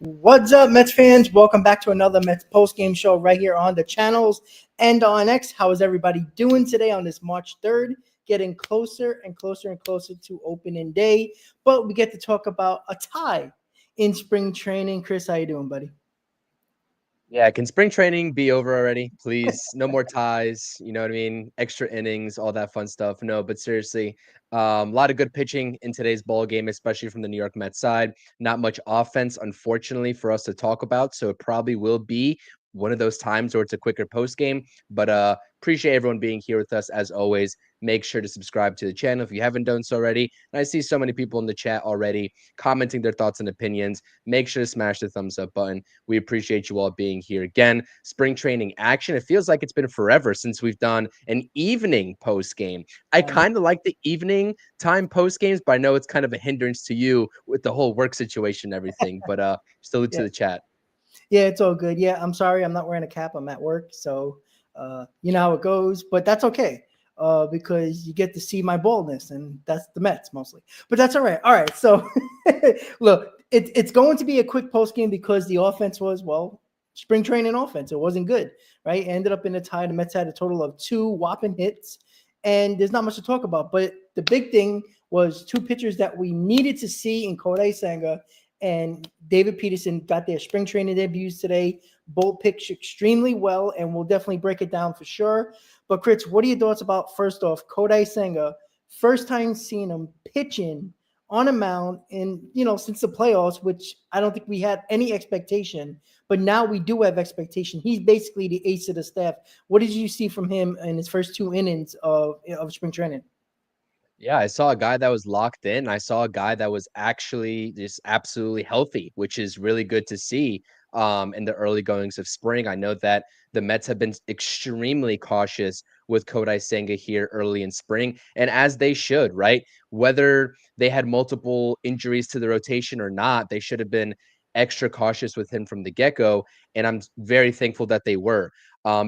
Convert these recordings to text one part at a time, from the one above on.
What's up, Mets fans? Welcome back to another Mets post-game show right here on the channels and on X. How is everybody doing today on this March 3rd? Getting closer and closer and closer to opening day, but we get to talk about a tie in spring training. Chris, how you doing, buddy? Yeah, can spring training be over already? Please, no more ties, you know what I mean? Extra innings, all that fun stuff. No, but seriously, a lot of good pitching in today's ball game, especially from the New York Mets side. Not much offense, unfortunately, for us to talk about. So it probably will be one of those times where it's a quicker post game. But appreciate everyone being here with us as always. Make sure to subscribe to the channel if you haven't done so already. And I see so many people in the chat already commenting their thoughts and opinions. Make sure to smash the thumbs up button. We appreciate you all being here again. Spring training action. It feels like it's been forever since we've done an evening post game. I kind of like the evening time post games, but I know it's kind of a hindrance to you with the whole work situation and everything. But still to the chat. Yeah, it's all good. Yeah, I'm sorry, I'm not wearing a cap. I'm at work, so you know how it goes. But that's okay because you get to see my baldness, and that's the Mets mostly. But that's all right. All right, so look, it's going to be a quick post game because the offense was, well, spring training offense. It wasn't good, right? It ended up in a tie. The Mets had a total of 2 whopping hits, and there's not much to talk about. But the big thing was 2 pitchers that we needed to see in Kodai Senga and David Peterson got their spring training debuts today. Both pitched extremely well, and we'll definitely break it down for sure. But Chris, what are your thoughts about, first off, Kodai Senga? First time seeing him pitching on a mound in, since the playoffs, which I don't think we had any expectation, but now we do have expectation. He's basically the ace of the staff. What did you see from him in his first 2 innings of spring training? Yeah, I saw a guy that was locked in. I saw a guy that was actually just absolutely healthy, which is really good to see in the early goings of spring. I know that the Mets have been extremely cautious with Kodai Senga here early in spring, and as they should, right? Whether they had multiple injuries to the rotation or not, they should have been extra cautious with him from the get-go, and I'm very thankful that they were.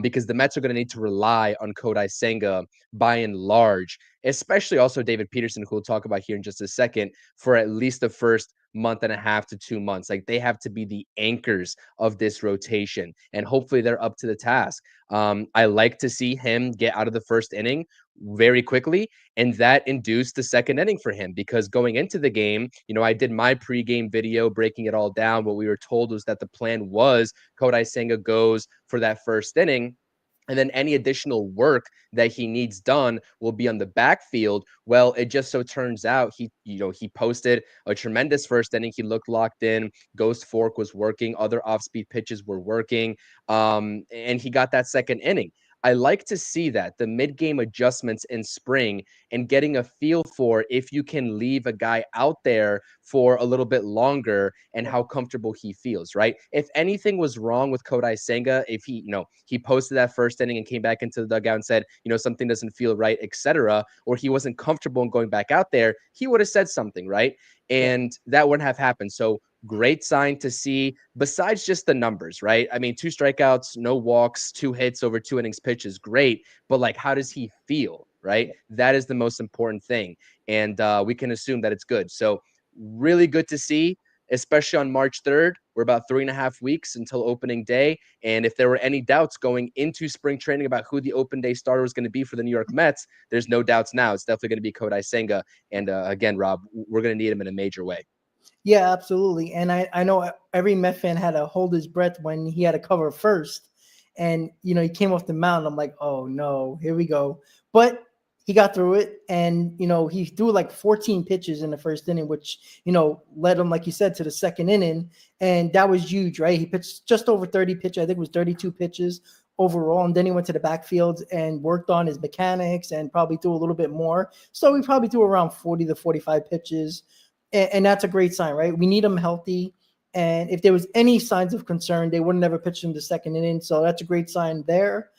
Because the Mets are going to need to rely on Kodai Senga by and large, especially also David Peterson, who we'll talk about here in just a second, for at least the first month and a half to 2 months. Like, they have to be the anchors of this rotation, and hopefully they're up to the task. I like to see him get out of the first inning very quickly, and that induced the second inning for him, because going into the game, I did my pregame video breaking it all down. What we were told was that the plan was Kodai Senga goes for that first inning, and then any additional work that he needs done will be on the backfield. Well, it just so turns out he posted a tremendous first inning. He looked locked in. Ghost fork was working. Other off-speed pitches were working. And he got that second inning. I like to see that, the mid-game adjustments in spring, and getting a feel for if you can leave a guy out there for a little bit longer and how comfortable he feels, right? If anything was wrong with Kodai Senga, if he posted that first inning and came back into the dugout and said, something doesn't feel right, etc., or he wasn't comfortable in going back out there, he would have said something, right? And that wouldn't have happened. So great sign to see, besides just the numbers, right? I mean, 2 strikeouts, no walks, 2 hits over 2 innings pitched is great, but like, how does he feel, right? That is the most important thing. And we can assume that it's good. So really good to see, especially on March 3rd. We're about 3.5 weeks until opening day. And if there were any doubts going into spring training about who the open day starter was going to be for the New York Mets, there's no doubts now. It's definitely going to be Kodai Senga. And again, Rob, we're going to need him in a major way. Yeah, absolutely. And I know every Met fan had to hold his breath when he had to cover first. And, he came off the mound. I'm like, oh, no, here we go. But he got through it. And, he threw like 14 pitches in the first inning, which, led him, like you said, to the second inning. And that was huge, right? He pitched just over 30 pitches. I think it was 32 pitches overall. And then he went to the backfield and worked on his mechanics and probably threw a little bit more. So he probably threw around 40 to 45 pitches. And that's a great sign, right? We need him healthy. And if there was any signs of concern, they would never pitch him the second inning. So that's a great sign there.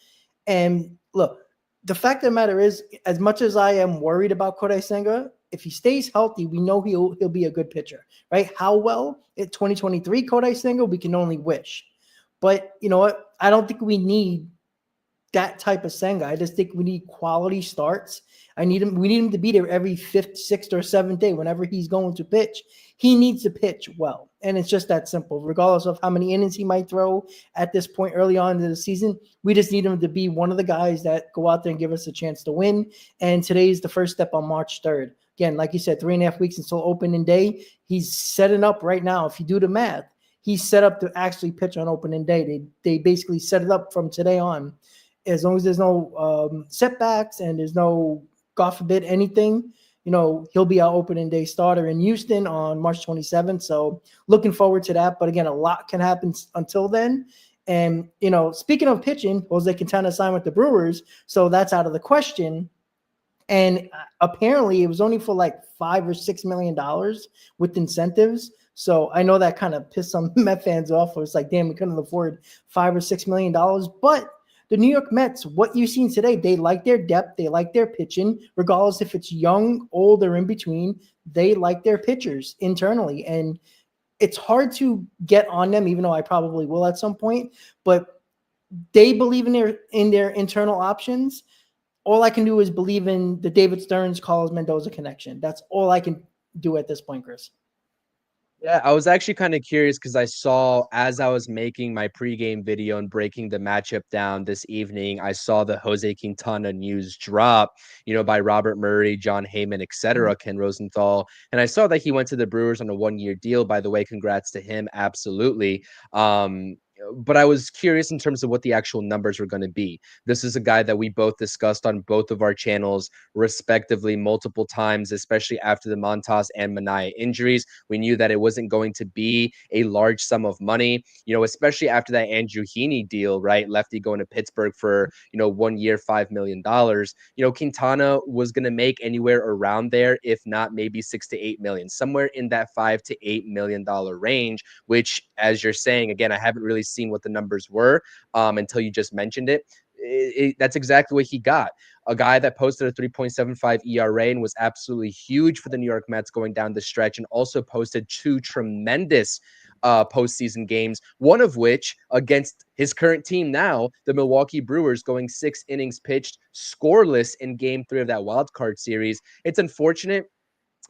And look, the fact of the matter is, as much as I am worried about Kodai Senga, if he stays healthy, we know he'll be a good pitcher, right? How well in 2023 Kodai Senga, we can only wish. But you know what? I don't think we need that type of Senga. I just think we need quality starts. We need him to be there every 5th, 6th, or 7th day whenever he's going to pitch. He needs to pitch well. And it's just that simple. Regardless of how many innings he might throw at this point early on in the season, we just need him to be one of the guys that go out there and give us a chance to win. And today is the first step on March 3rd. Again, like you said, 3.5 weeks until opening day. He's setting up right now. If you do the math, he's set up to actually pitch on opening day. They basically set it up from today on. As long as there's no setbacks and there's no, God forbid, anything, he'll be our opening day starter in Houston on March 27th. So looking forward to that. But again, a lot can happen until then. And, speaking of pitching, Jose Quintana signed with the Brewers. So that's out of the question. And apparently it was only for like $5 or $6 million with incentives. So I know that kind of pissed some Met fans off. It's like, damn, we couldn't afford $5 or $6 million. But the New York Mets, what you've seen today, they like their depth, they like their pitching, regardless if it's young, old, or in between. They like their pitchers internally, and it's hard to get on them, even though I probably will at some point. But they believe in their internal options. All I can do is believe in the David Stearns, Carlos Mendoza connection. That's all I can do at this point, Chris. Yeah, I was actually kind of curious because I saw as I was making my pregame video and breaking the matchup down this evening, I saw the Jose Quintana news drop, by Robert Murray, John Heyman, etc., Ken Rosenthal. And I saw that he went to the Brewers on a 1-year deal. By the way, congrats to him. Absolutely. But I was curious in terms of what the actual numbers were going to be. This is a guy that we both discussed on both of our channels, respectively, multiple times, especially after the Montas and Manaea injuries. We knew that it wasn't going to be a large sum of money, especially after that Andrew Heaney deal, right? Lefty going to Pittsburgh for, 1 year, $5 million. Quintana was going to make anywhere around there, if not maybe 6 to 8 million, somewhere in that $5 to $8 million range, which, as you're saying, again, I haven't really seen what the numbers were until you just mentioned it. That's exactly what he got. A guy that posted a 3.75 ERA and was absolutely huge for the New York Mets going down the stretch, and also posted 2 tremendous postseason games, one of which against his current team now, the Milwaukee Brewers, going 6 innings pitched, scoreless in Game 3 of that wild card series. It's unfortunate.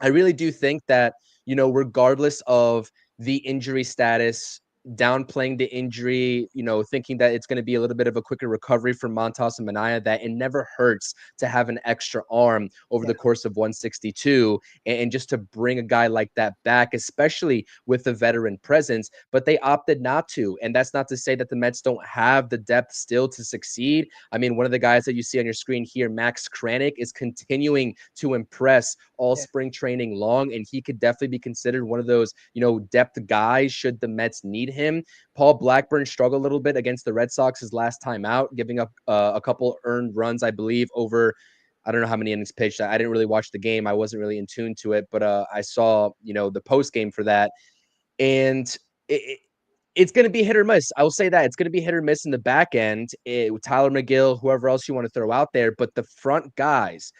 I really do think that, regardless of the injury status, downplaying the injury, thinking that it's going to be a little bit of a quicker recovery for Montas and Manaea, that it never hurts to have an extra arm over the course of 162 and just to bring a guy like that back, especially with the veteran presence. But they opted not to. And that's not to say that the Mets don't have the depth still to succeed. I mean, one of the guys that you see on your screen here, Max Kranick, is continuing to impress all spring training long, and he could definitely be considered one of those, depth guys should the Mets need him. Paul Blackburn struggled a little bit against the Red Sox his last time out, giving up a couple earned runs, I believe, over I don't know how many innings pitched. I didn't really watch the game. I wasn't really in tune to it, but I saw, the post game for that. And it's going to be hit or miss. I will say that it's going to be hit or miss in the back end. Tyler McGill, whoever else you want to throw out there, but the front guys,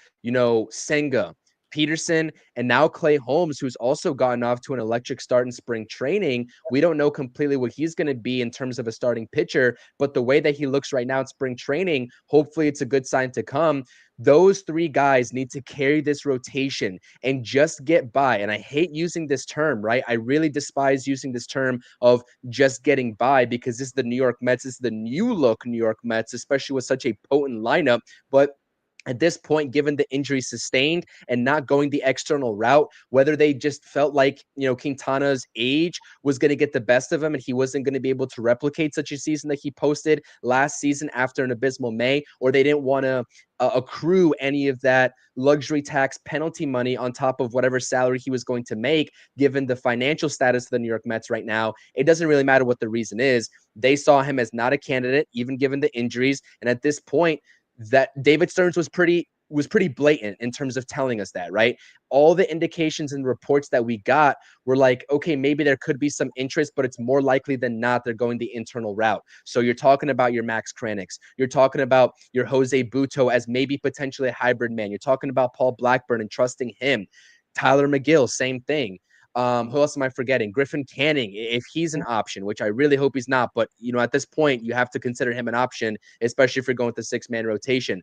Senga, Peterson, and now Clay Holmes, who's also gotten off to an electric start in spring training. We don't know completely what he's going to be in terms of a starting pitcher, but the way that he looks right now in spring training, hopefully it's a good sign to come. Those 3 guys need to carry this rotation and just get by. And I hate using this term, right? I really despise using this term of just getting by, because this is the New York Mets. This is the new look New York Mets, especially with such a potent lineup. But at this point, given the injury sustained and not going the external route, whether they just felt like, Quintana's age was going to get the best of him and he wasn't going to be able to replicate such a season that he posted last season after an abysmal May, or they didn't want to accrue any of that luxury tax penalty money on top of whatever salary he was going to make, given the financial status of the New York Mets right now. It doesn't really matter what the reason is. They saw him as not a candidate, even given the injuries. And at this point, that David Stearns was pretty blatant in terms of telling us that, right? All the indications and reports that we got were like, okay, maybe there could be some interest, but it's more likely than not they're going the internal route. So you're talking about your Max Kraniks. You're talking about your Jose Buto as maybe potentially a hybrid man. You're talking about Paul Blackburn and trusting him. Tyler McGill, same thing. Who else am I forgetting? Griffin Canning, if he's an option, which I really hope he's not. But, at this point, you have to consider him an option, especially if you're going with the 6-man rotation.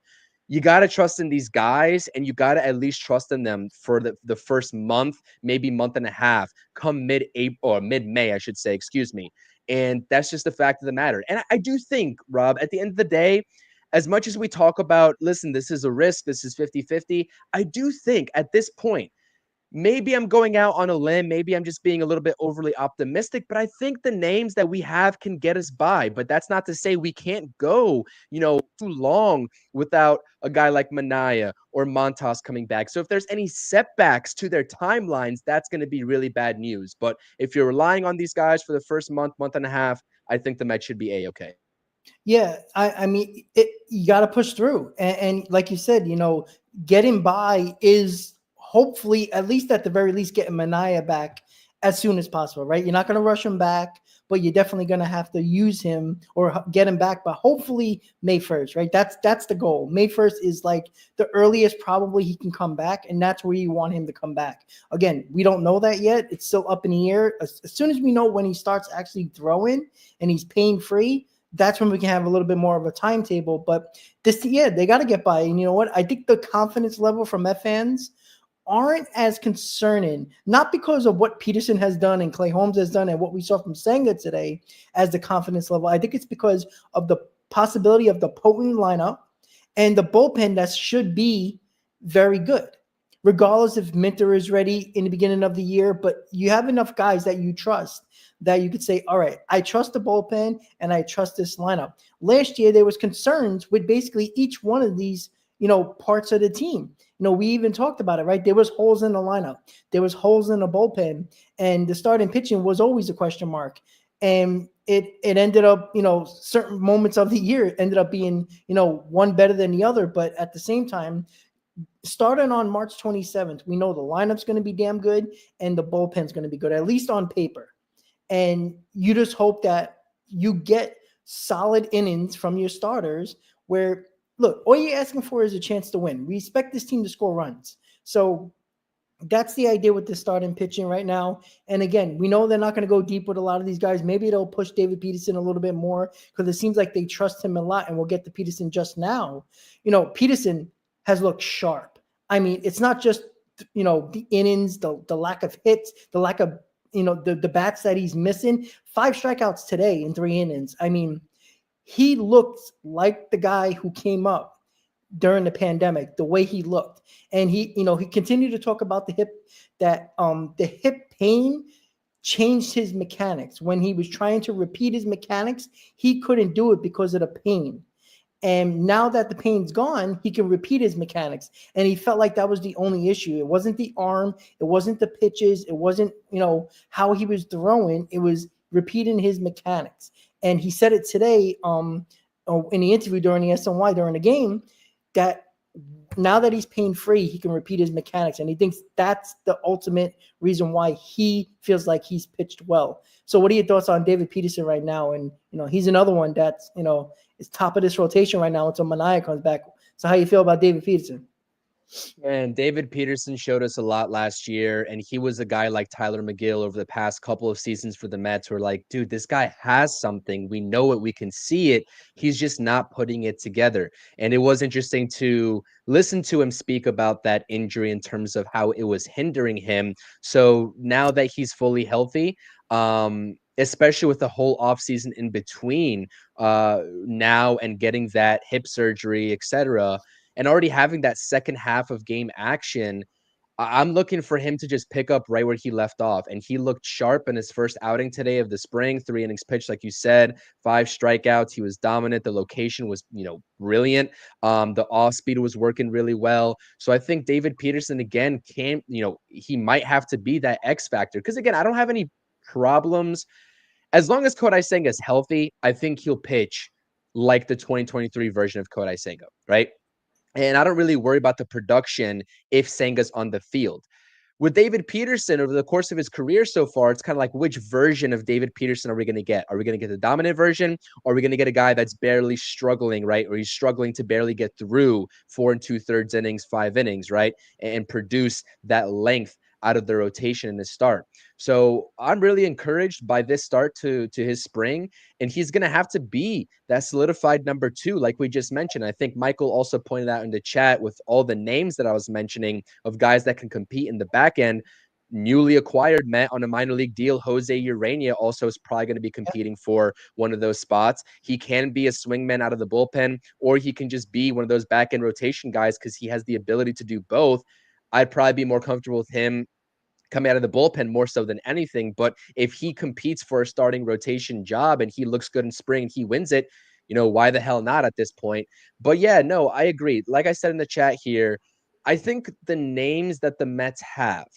you got to trust in these guys, and you got to at least trust in them for the first month, maybe month and a half, come mid-April or mid-May, I should say, excuse me. And that's just the fact of the matter. And I do think, Rob, at the end of the day, as much as we talk about, listen, this is a risk, this is 50-50, I do think at this point, maybe I'm going out on a limb. Maybe I'm just being a little bit overly optimistic, but I think the names that we have can get us by. But that's not to say we can't go, too long without a guy like Manaya or Montas coming back. So if there's any setbacks to their timelines, that's going to be really bad news. But if you're relying on these guys for the first month, month and a half, I think the Mets should be A-okay. Yeah, I mean, you got to push through, and like you said, getting by is hopefully, at least at the very least, getting Manaya back as soon as possible, right? You're not going to rush him back, but you're definitely going to have to use him or get him back. But hopefully May 1st, right? That's the goal. May 1st is like the earliest probably he can come back, and that's where you want him to come back. Again, we don't know that yet. It's still up in the air. As soon as we know when he starts actually throwing and he's pain free, that's when we can have a little bit more of a timetable. But they got to get by. And you know what? I think the confidence level from Met fans aren't as concerning, not because of what Peterson has done and Clay Holmes has done and what we saw from Senga today as the confidence level. I think it's because of the possibility of the potent lineup and the bullpen that should be very good, regardless if Minter is ready in the beginning of the year. But you have enough guys that you trust that you could say, all right, I trust the bullpen and I trust this lineup. Last year, there was concerns with basically each one of these, parts of the team. We even talked about it, right? There was holes in the lineup. There was holes in the bullpen. And the starting pitching was always a question mark. And it ended up, certain moments of the year it ended up being, one better than the other. But at the same time, starting on March 27th, we know the lineup's going to be damn good and the bullpen's going to be good, at least on paper. And you just hope that you get solid innings from your starters where, look, all you're asking for is a chance to win. We expect this team to score runs. So that's the idea with the starting pitching right now. And again, we know they're not going to go deep with a lot of these guys. Maybe they'll push David Peterson a little bit more because it seems like they trust him a lot, and we'll get to Peterson just now. Peterson has looked sharp. I mean, it's not just, the innings, the lack of hits, the lack of, the bats that he's missing. 5 strikeouts today in 3 innings. I mean, he looked like the guy who came up during the pandemic, the way he looked. And he continued to talk about the hip pain changed his mechanics. When he was trying to repeat his mechanics, he couldn't do it because of the pain. And now that the pain's gone, he can repeat his mechanics. And he felt like that was the only issue. It wasn't the arm. It wasn't the pitches. It wasn't, how he was throwing. It was repeating his mechanics. And he said it today in the interview during the SNY during the game that now that he's pain-free, he can repeat his mechanics. And he thinks that's the ultimate reason why he feels like he's pitched well. So what are your thoughts on David Peterson right now? And, he's another one that's, is top of this rotation right now until Manaya comes back. So how you feel about David Peterson? And David Peterson showed us a lot last year, and he was a guy like Tyler McGill over the past couple of seasons for the Mets who are like, dude, this guy has something. We know it. We can see it. He's just not putting it together. And it was interesting to listen to him speak about that injury in terms of how it was hindering him. So now that he's fully healthy, especially with the whole offseason in between now and getting that hip surgery, etc., and already having that second half of game action, I'm looking for him to just pick up right where he left off. And he looked sharp in his first outing today of the spring, 3 innings pitched, like you said, 5 strikeouts. He was dominant. The location was, brilliant. The off speed was working really well. So I think David Peterson, again, he might have to be that X factor. Because again, I don't have any problems. As long as Kodai Senga is healthy, I think he'll pitch like the 2023 version of Kodai Senga, right? And I don't really worry about the production if Senga's on the field. With David Peterson, over the course of his career so far, it's kind of like, which version of David Peterson are we going to get? Are we going to get the dominant version? Or are we going to get a guy that's barely struggling, right? Or he's struggling to barely get through 4 2/3 innings, 5 innings, right? And produce that length out of the rotation in this start. So I'm really encouraged by this start to his spring, and he's going to have to be that solidified number 2, like we just mentioned. I think Michael also pointed out in the chat with all the names that I was mentioning of guys that can compete in the back end. Newly acquired Met on a minor league deal, Jose Urania also is probably going to be competing for one of those spots. He can be a swingman out of the bullpen, or he can just be one of those back end rotation guys because he has the ability to do both. I'd probably be more comfortable with him coming out of the bullpen more so than anything. But if he competes for a starting rotation job and he looks good in spring and he wins it, why the hell not at this point? But yeah, no, I agree. Like I said in the chat here, I think the names that the Mets have,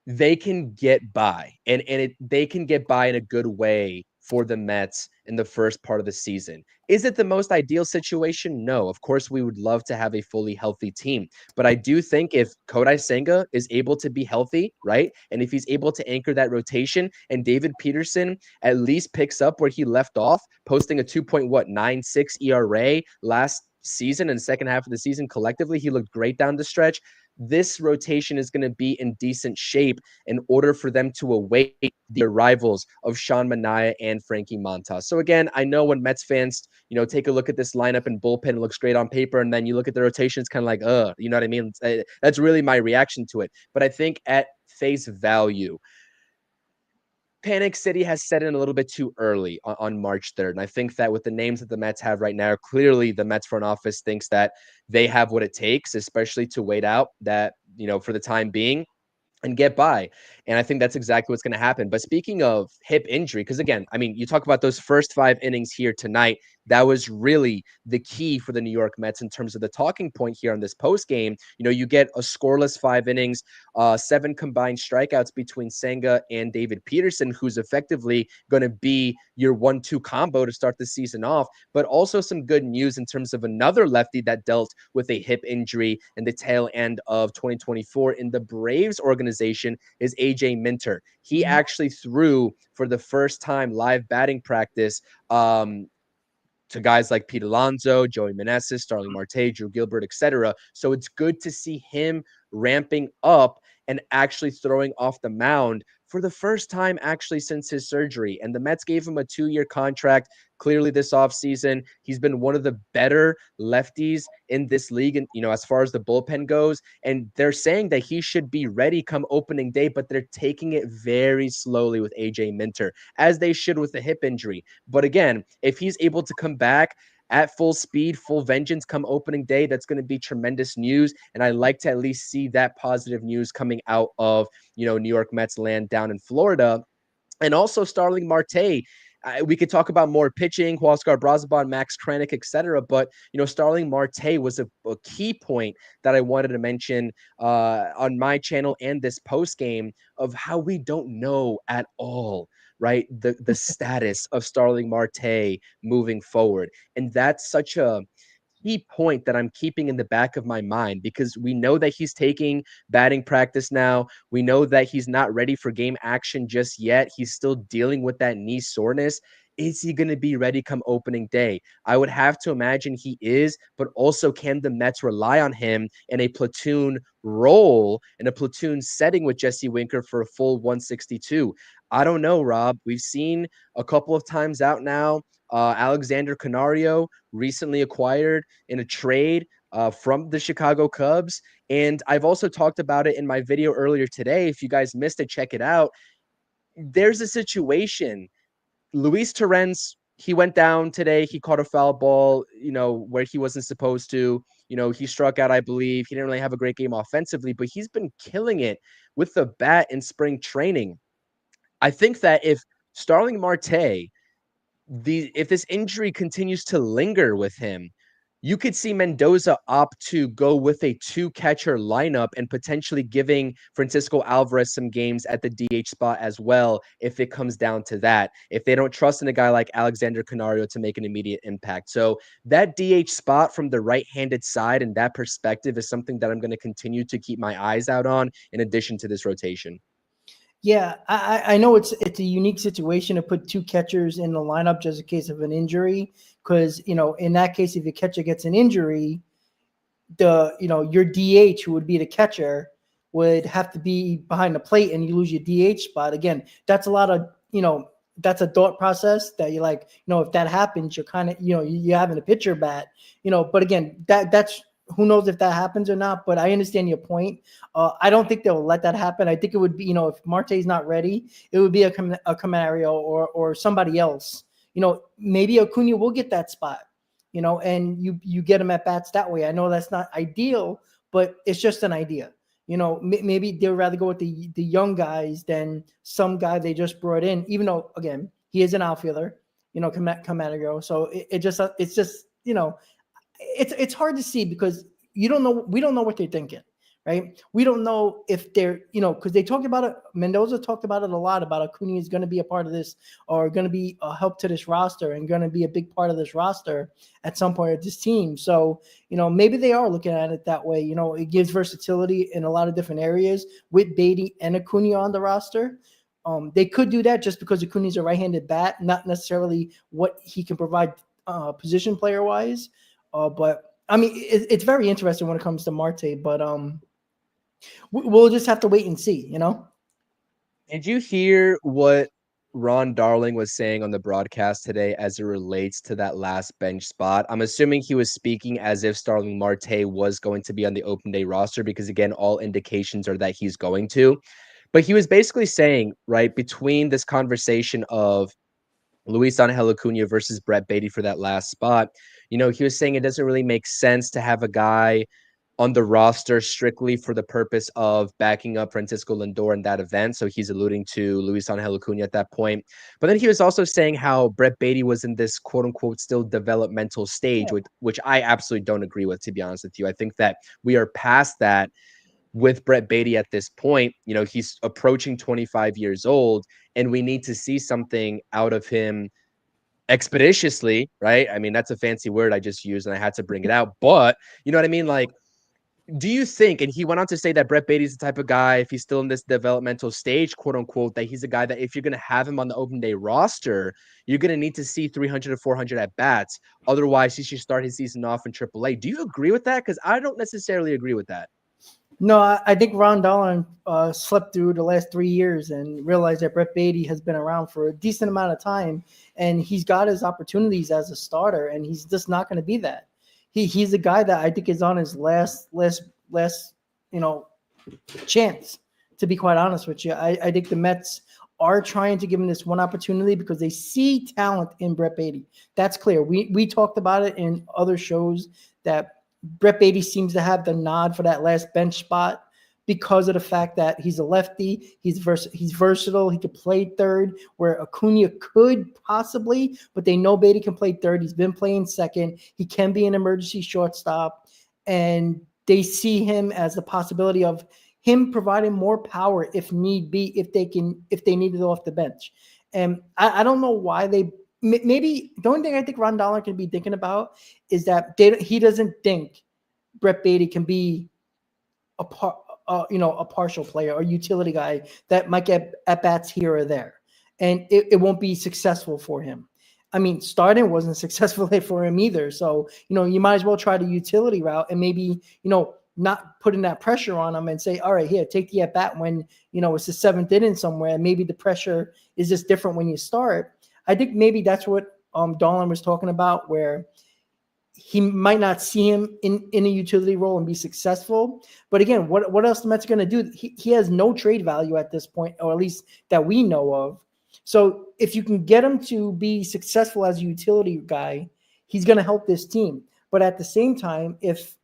they can get by, and they can get by in a good way for the Mets in the first part of the season. Is it the most ideal situation? No. Of course, we would love to have a fully healthy team. But I do think if Kodai Senga is able to be healthy, right? And if he's able to anchor that rotation and David Peterson at least picks up where he left off, posting a 2.96 ERA last season and second half of the season collectively, he looked great down the stretch. This rotation is going to be in decent shape in order for them to await the arrivals of Sean Manaea and Frankie Montas. So again, I know when Mets fans, take a look at this lineup and bullpen, it looks great on paper, and then you look at the rotation, it's kind of like, you know what I mean? That's really my reaction to it. But I think at face value, Panic City has set in a little bit too early on March 3rd. And I think that with the names that the Mets have right now, clearly the Mets front office thinks that they have what it takes, especially to wait out that, for the time being and get by. And I think that's exactly what's going to happen. But speaking of hip injury, because again, I mean, you talk about those first 5 innings here tonight. That was really the key for the New York Mets in terms of the talking point here on this post game. You get a scoreless 5 innings, 7 combined strikeouts between Senga and David Peterson, who's effectively going to be your 1-2 combo to start the season off. But also some good news in terms of another lefty that dealt with a hip injury in the tail end of 2024 in the Braves organization is AJ Minter. He actually threw for the first time live batting practice to guys like Pete Alonso, Joey Meneses, Starling Marte, Drew Gilbert, etc. So it's good to see him ramping up and actually throwing off the mound for the first time actually since his surgery. And the Mets gave him a 2-year contract. Clearly this offseason, he's been one of the better lefties in this league, and as far as the bullpen goes. And they're saying that he should be ready come opening day, but they're taking it very slowly with AJ Minter, as they should with the hip injury. But again, if he's able to come back at full speed, full vengeance come opening day, that's going to be tremendous news. And I like to at least see that positive news coming out of, New York Mets land down in Florida. And also Starling Marte. We could talk about more pitching, Huascar Brazaban, Max Kranick, etc. But, Starling Marte was a key point that I wanted to mention on my channel and this post game of how we don't know at all, right, the status of Starling Marte moving forward. And that's such a key point that I'm keeping in the back of my mind, because we know that he's taking batting practice now. We know that he's not ready for game action just yet. He's still dealing with that knee soreness. Is he going to be ready come opening day? I would have to imagine he is, but also can the Mets rely on him in a platoon role, in a platoon setting with Jesse Winker for a full 162? I don't know, Rob. We've seen a couple of times out now. Alexander Canario recently acquired in a trade from the Chicago Cubs. And I've also talked about it in my video earlier today. If you guys missed it, check it out. There's a situation. Luis Torrens, he went down today. He caught a foul ball, where he wasn't supposed to. He struck out, I believe. He didn't really have a great game offensively, but he's been killing it with the bat in spring training. I think that if Starling Marte, if this injury continues to linger with him, you could see Mendoza opt to go with a 2-catcher lineup and potentially giving Francisco Alvarez some games at the DH spot as well, if it comes down to that, if they don't trust in a guy like Alexander Canario to make an immediate impact. So that DH spot from the right-handed side and that perspective is something that I'm going to continue to keep my eyes out on in addition to this rotation. Yeah, I know it's a unique situation to put 2 catchers in the lineup just in case of an injury, because in that case, if your catcher gets an injury, your DH, who would be the catcher, would have to be behind the plate and you lose your DH spot. Again, that's a lot of, that's a thought process that you're like, if that happens, you're kind of, you're having a pitcher bat, but again, that's, who knows if that happens or not, but I understand your point. I don't think they'll let that happen. I think it would be, if Marte's not ready, it would be a Camario or somebody else. Maybe Acuna will get that spot, and you get him at bats that way. I know that's not ideal, but it's just an idea. Maybe they'd rather go with the young guys than some guy they just brought in, even though, again, he is an outfielder, Camario. So it's just, it's hard to see because we don't know what they're thinking, right? We don't know if they're, because they talked about it. Mendoza talked about it a lot, about Acuna is going to be a part of this, or going to be a help to this roster and going to be a big part of this roster at some point of this team. So, maybe they are looking at it that way. It gives versatility in a lot of different areas with Beatty and Acuna on the roster. They could do that just because Acuna's a right-handed bat, not necessarily what he can provide position player-wise. But I mean, it's very interesting when it comes to Marte, but we'll just have to wait and see, Did you hear what Ron Darling was saying on the broadcast today as it relates to that last bench spot? I'm assuming he was speaking as if Starling Marte was going to be on the open day roster because, again, all indications are that he's going to. But he was basically saying, right, between this conversation of Luis Angel Acuna versus Brett Beatty for that last spot, he was saying it doesn't really make sense to have a guy on the roster strictly for the purpose of backing up Francisco Lindor in that event. So he's alluding to Luis Angel Acuna at that point. But then he was also saying how Brett Beatty was in this quote unquote still developmental stage, which I absolutely don't agree with, to be honest with you. I think that we are past that with Brett Beatty at this point. He's approaching 25 years old, and we need to see something out of him expeditiously, right? I mean, that's a fancy word I just used and I had to bring it out. But you know what I mean? Like, do you think, and he went on to say that Brett Beatty's the type of guy, if he's still in this developmental stage, quote unquote, that he's a guy that if you're going to have him on the open day roster, you're going to need to see 300 to 400 at bats. Otherwise, he should start his season off in AAA. Do you agree with that? Because I don't necessarily agree with that. No, I think Ron Darling slept through the last 3 years and realized that Brett Beatty has been around for a decent amount of time, and he's got his opportunities as a starter, and he's just not going to be that. He's a guy that I think is on his last chance, to be quite honest with you. I think the Mets are trying to give him this one opportunity because they see talent in Brett Beatty. That's clear. We talked about it in other shows that Brett Beatty seems to have the nod for that last bench spot because of the fact that he's a lefty. He's versatile. He could play third, where Acuna could possibly, but they know Beatty can play third. He's been playing second. He can be an emergency shortstop, and they see him as the possibility of him providing more power if need be, if they need it off the bench. And I don't know why they. Maybe the only thing I think Ron Darling can be thinking about is that he doesn't think Brett Beatty can be a partial player or utility guy that might get at bats here or there, and it won't be successful for him. I mean, starting wasn't successful for him either. So you might as well try the utility route and maybe not putting that pressure on him and say, all right, here, take the at bat when it's the seventh inning somewhere. Maybe the pressure is just different when you start. I think maybe that's what Darling was talking about, where he might not see him in a utility role and be successful. But again, what else the Mets are going to do? He has no trade value at this point, or at least that we know of. So if you can get him to be successful as a utility guy, he's going to help this team. But at the same time, if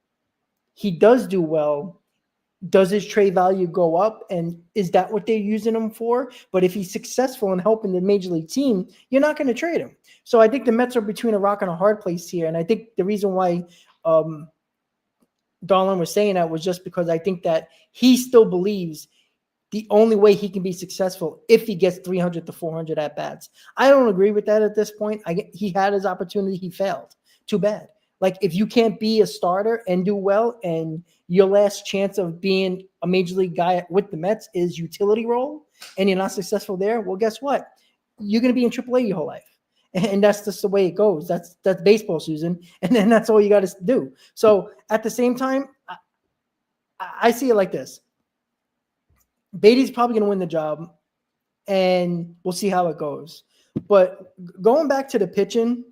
he does do well, does his trade value go up? And is that what they're using him for? But if he's successful in helping the major league team, you're not going to trade him. So I think the Mets are between a rock and a hard place here. And I think the reason why Darling was saying that was just because I think that he still believes the only way he can be successful if he gets 300 to 400 at bats. I don't agree with that at this point. He had his opportunity. He failed. Too bad. Like, if you can't be a starter and do well, and your last chance of being a major league guy with the Mets is utility role, and you're not successful there, well, guess what? You're going to be in AAA your whole life. And that's just the way it goes. That's baseball, Susan. And then that's all you got to do. So at the same time, I see it like this. Beatty's probably going to win the job, and we'll see how it goes. But going back to the pitching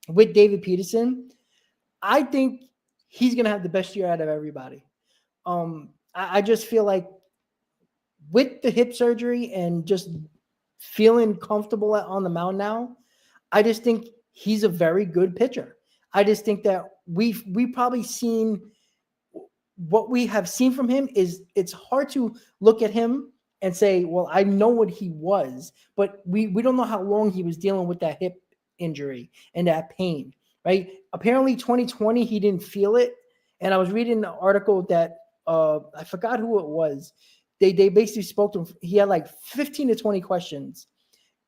with David Peterson, I think he's going to have the best year out of everybody. I just feel like with the hip surgery and just feeling comfortable on the mound now, I just think he's a very good pitcher. I just think that we probably seen what we have seen from him is it's hard to look at him and say, well, I know what he was, but we don't know how long he was dealing with that hip injury and that pain, right? Apparently 2020, he didn't feel it. And I was reading an article that I forgot who it was. They basically spoke to him. He had like 15 to 20 questions.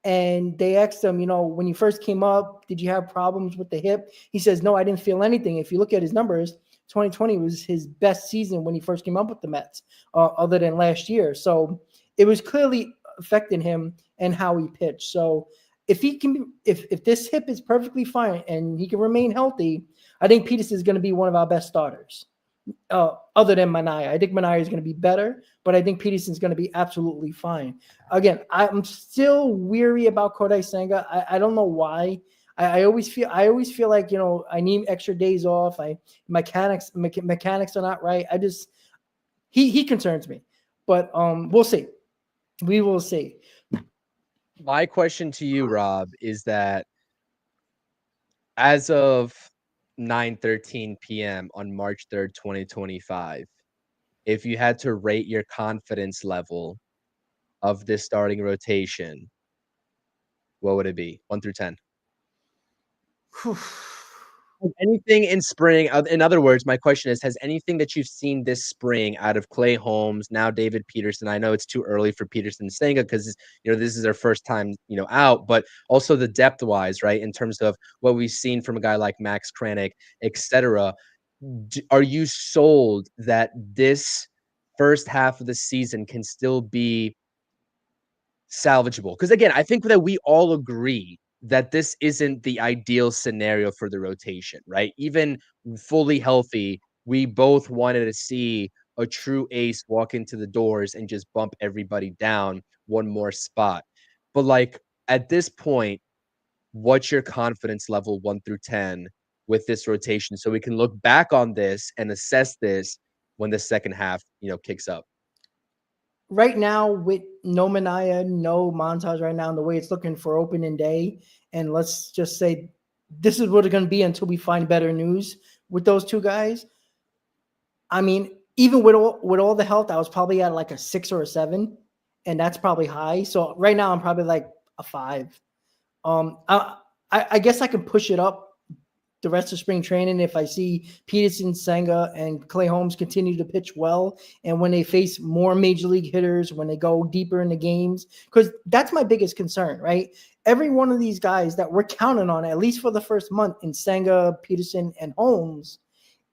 And they asked him, when you first came up, did you have problems with the hip? He says, no, I didn't feel anything. If you look at his numbers, 2020 was his best season when he first came up with the Mets, other than last year. So it was clearly affecting him and how he pitched. So if he can, if this hip is perfectly fine and he can remain healthy, I think Peterson is going to be one of our best starters. Other than Manaea. I think Manaea is going to be better, but I think Peterson's going to be absolutely fine. Again, I'm still weary about Kodai Senga. I don't know why. I always feel like, I need extra days off. Mechanics are not right. He concerns me, but we'll see. We will see. My question to you, Rob, is that as of 9:13 p.m. on March 3rd, 2025, if you had to rate your confidence level of this starting rotation, what would it be? 1 through 10. Anything in spring, in other words, my question is, has anything that you've seen this spring out of Clay Holmes, now David Peterson? I know it's too early for Peterson and Senga because, this is their first time, out, but also the depth wise, right? In terms of what we've seen from a guy like Max Kranick, etc. Are you sold that this first half of the season can still be salvageable? Because again, I think that we all agree that this isn't the ideal scenario for the rotation, right? Even fully healthy, we both wanted to see a true ace walk into the doors and just bump everybody down one more spot. But like at this point, what's your confidence level 1 through 10 with this rotation so we can look back on this and assess this when the second half, kicks up? Right now, with no Manaea, no Montage right now, and the way it's looking for opening day, and let's just say this is what it's going to be until we find better news with those two guys. I mean, even with all the health, I was probably at like a 6 or a 7, and that's probably high. So right now, I'm probably like a 5. I guess I can push it up the rest of spring training if I see Peterson, Senga, and Clay Holmes continue to pitch well, and when they face more major league hitters, when they go deeper in the games, because that's my biggest concern, right? Every one of these guys that we're counting on, at least for the first month, in Senga, Peterson, and Holmes,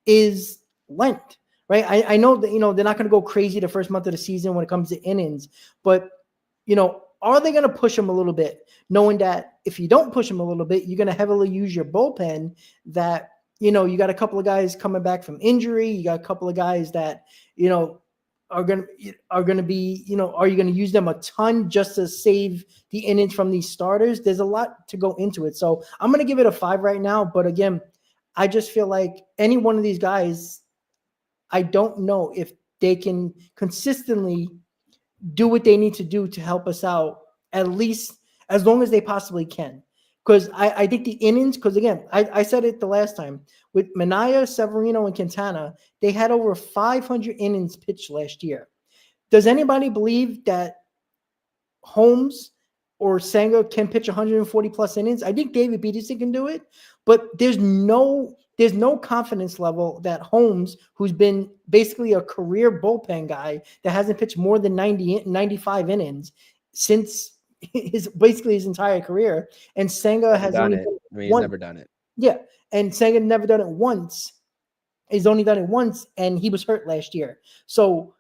is length, right? I know that, they're not going to go crazy the first month of the season when it comes to innings, but, are they going to push them a little bit, knowing that if you don't push them a little bit, you're going to heavily use your bullpen that, you got a couple of guys coming back from injury. You got a couple of guys that, are going to be, are you going to use them a ton just to save the innings from these starters? There's a lot to go into it. So I'm going to give it a 5 right now. But again, I just feel like any one of these guys, I don't know if they can consistently do what they need to do to help us out, at least as long as they possibly can. Because I think the innings, because again, I said it the last time, with Manaea, Severino, and Quintana, they had over 500 innings pitched last year. Does anybody believe that Holmes or Senga can pitch 140 plus innings? I think David Peterson can do it, but there's no confidence level that Holmes, who's been basically a career bullpen guy that hasn't pitched more than 95 innings since his entire career, and Senga has only done it. He's never done it. Yeah, and Senga never done it once. He's only done it once, and he was hurt last year. So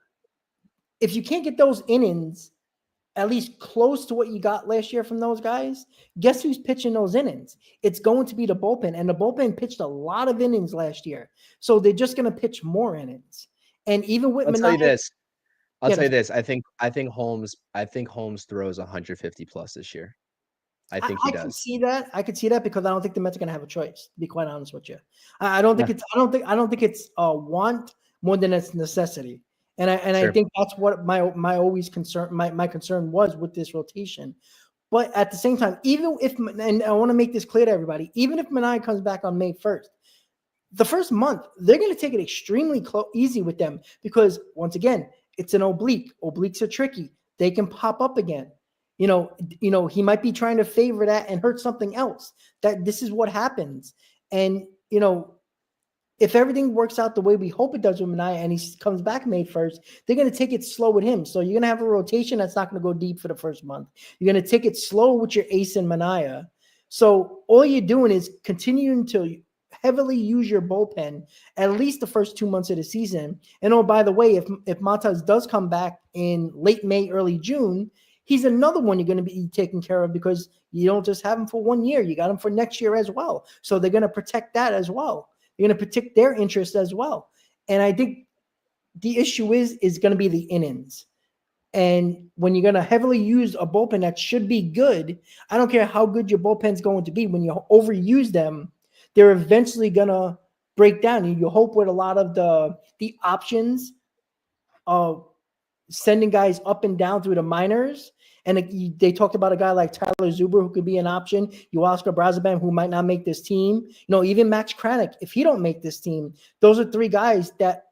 if you can't get those innings at least close to what you got last year from those guys, guess who's pitching those innings? It's going to be the bullpen, and the bullpen pitched a lot of innings last year. So they're just going to pitch more innings. And even with I'll tell you this. I'll Yeah, tell you this. I think Holmes throws 150 plus this year. I think he I can does. see that. I can see that because I don't think the Mets are going to have a choice. To be quite honest with you, I don't think Yeah, it's. I don't think it's a want more than it's necessity. And I sure. think that's what my always concern my concern was with this rotation. But at the same time, even if, and I want to make this clear to everybody, even if Mania comes back on May 1st, the first month they're going to take it extremely easy with them because once again, it's an oblique. Obliques are tricky. They can pop up again. He might be trying to favor that and hurt something else. That this is what happens. And if everything works out the way we hope it does with Mania and he comes back May 1st, they're going to take it slow with him. So you're going to have a rotation that's not going to go deep for the first month. You're going to take it slow with your ace and Mania. So all you're doing is continuing to heavily use your bullpen at least the first 2 months of the season. And oh, by the way, if Matas does come back in late May, early June, he's another one you're going to be taking care of because you don't just have him for 1 year. You got him for next year as well. So they're going to protect that as well. You're going to protect their interest as well. And I think the issue is going to be the innings. And when you're going to heavily use a bullpen that should be good, I don't care how good your bullpen's going to be. When you overuse them, they're eventually going to break down. You hope with a lot of the options of sending guys up and down through the minors. And they talked about a guy like Tyler Zuber who could be an option. Oscar Brazaban who might not make this team. Even Max Kranick, if he don't make this team, those are three guys that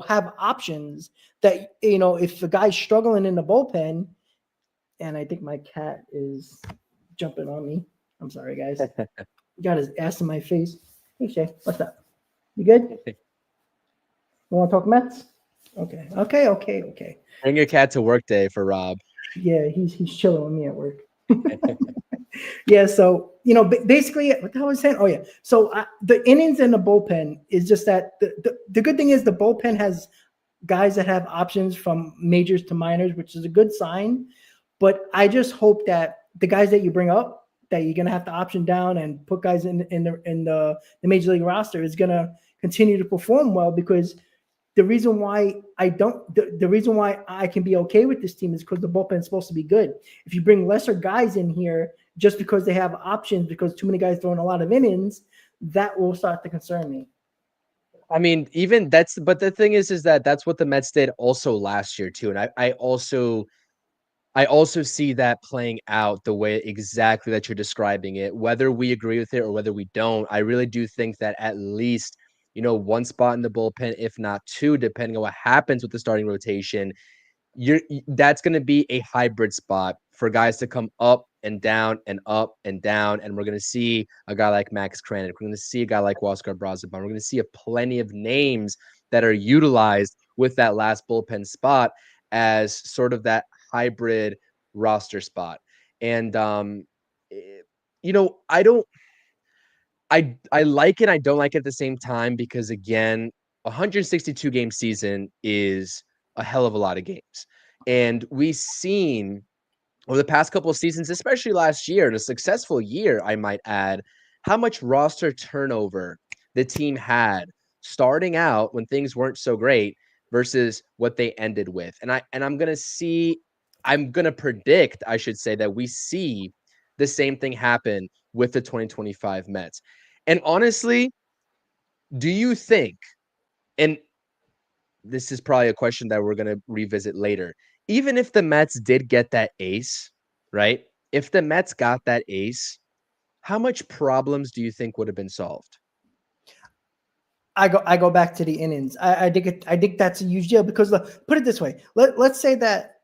have options. That if the guy's struggling in the bullpen, and I think my cat is jumping on me. I'm sorry, guys. He got his ass in my face. Hey Shay, what's up? You good? You want to talk Mets? Okay. Bring your cat to work day for Rob. Yeah, he's chilling with me at work. Yeah, so basically, what the hell was I saying? Oh yeah, so the innings and the bullpen is just that the good thing is the bullpen has guys that have options from majors to minors, which is a good sign. But I just hope that the guys that you bring up, that you're gonna have to option down and put guys in the major league roster is gonna continue to perform well because the reason why the reason why I can be okay with this team is because the bullpen is supposed to be good. If you bring lesser guys in here just because they have options, because too many guys throwing a lot of innings, that will start to concern me. I mean, but the thing is that that's what the Mets did also last year too. And I also see that playing out the way exactly that you're describing it, whether we agree with it or whether we don't. I really do think that at least, one spot in the bullpen, if not two, depending on what happens with the starting rotation, that's going to be a hybrid spot for guys to come up and down and up and down. And we're going to see a guy like Max Kranick. We're going to see a guy like Oscar Brazaban. We're going to see plenty of names that are utilized with that last bullpen spot as sort of that hybrid roster spot. And, I don't, I like it. I don't like it at the same time because again, 162 game season is a hell of a lot of games. And we've seen over the past couple of seasons, especially last year, a successful year, I might add, how much roster turnover the team had starting out when things weren't so great versus what they ended with. I'm gonna predict, I should say, that we see the same thing happen with the 2025 Mets. And honestly, do you think, and this is probably a question that we're going to revisit later, even if the Mets did get that ace, right? If the Mets got that ace, how much problems do you think would have been solved? I go back to the innings. I think that's a huge deal because put it this way. Let's say that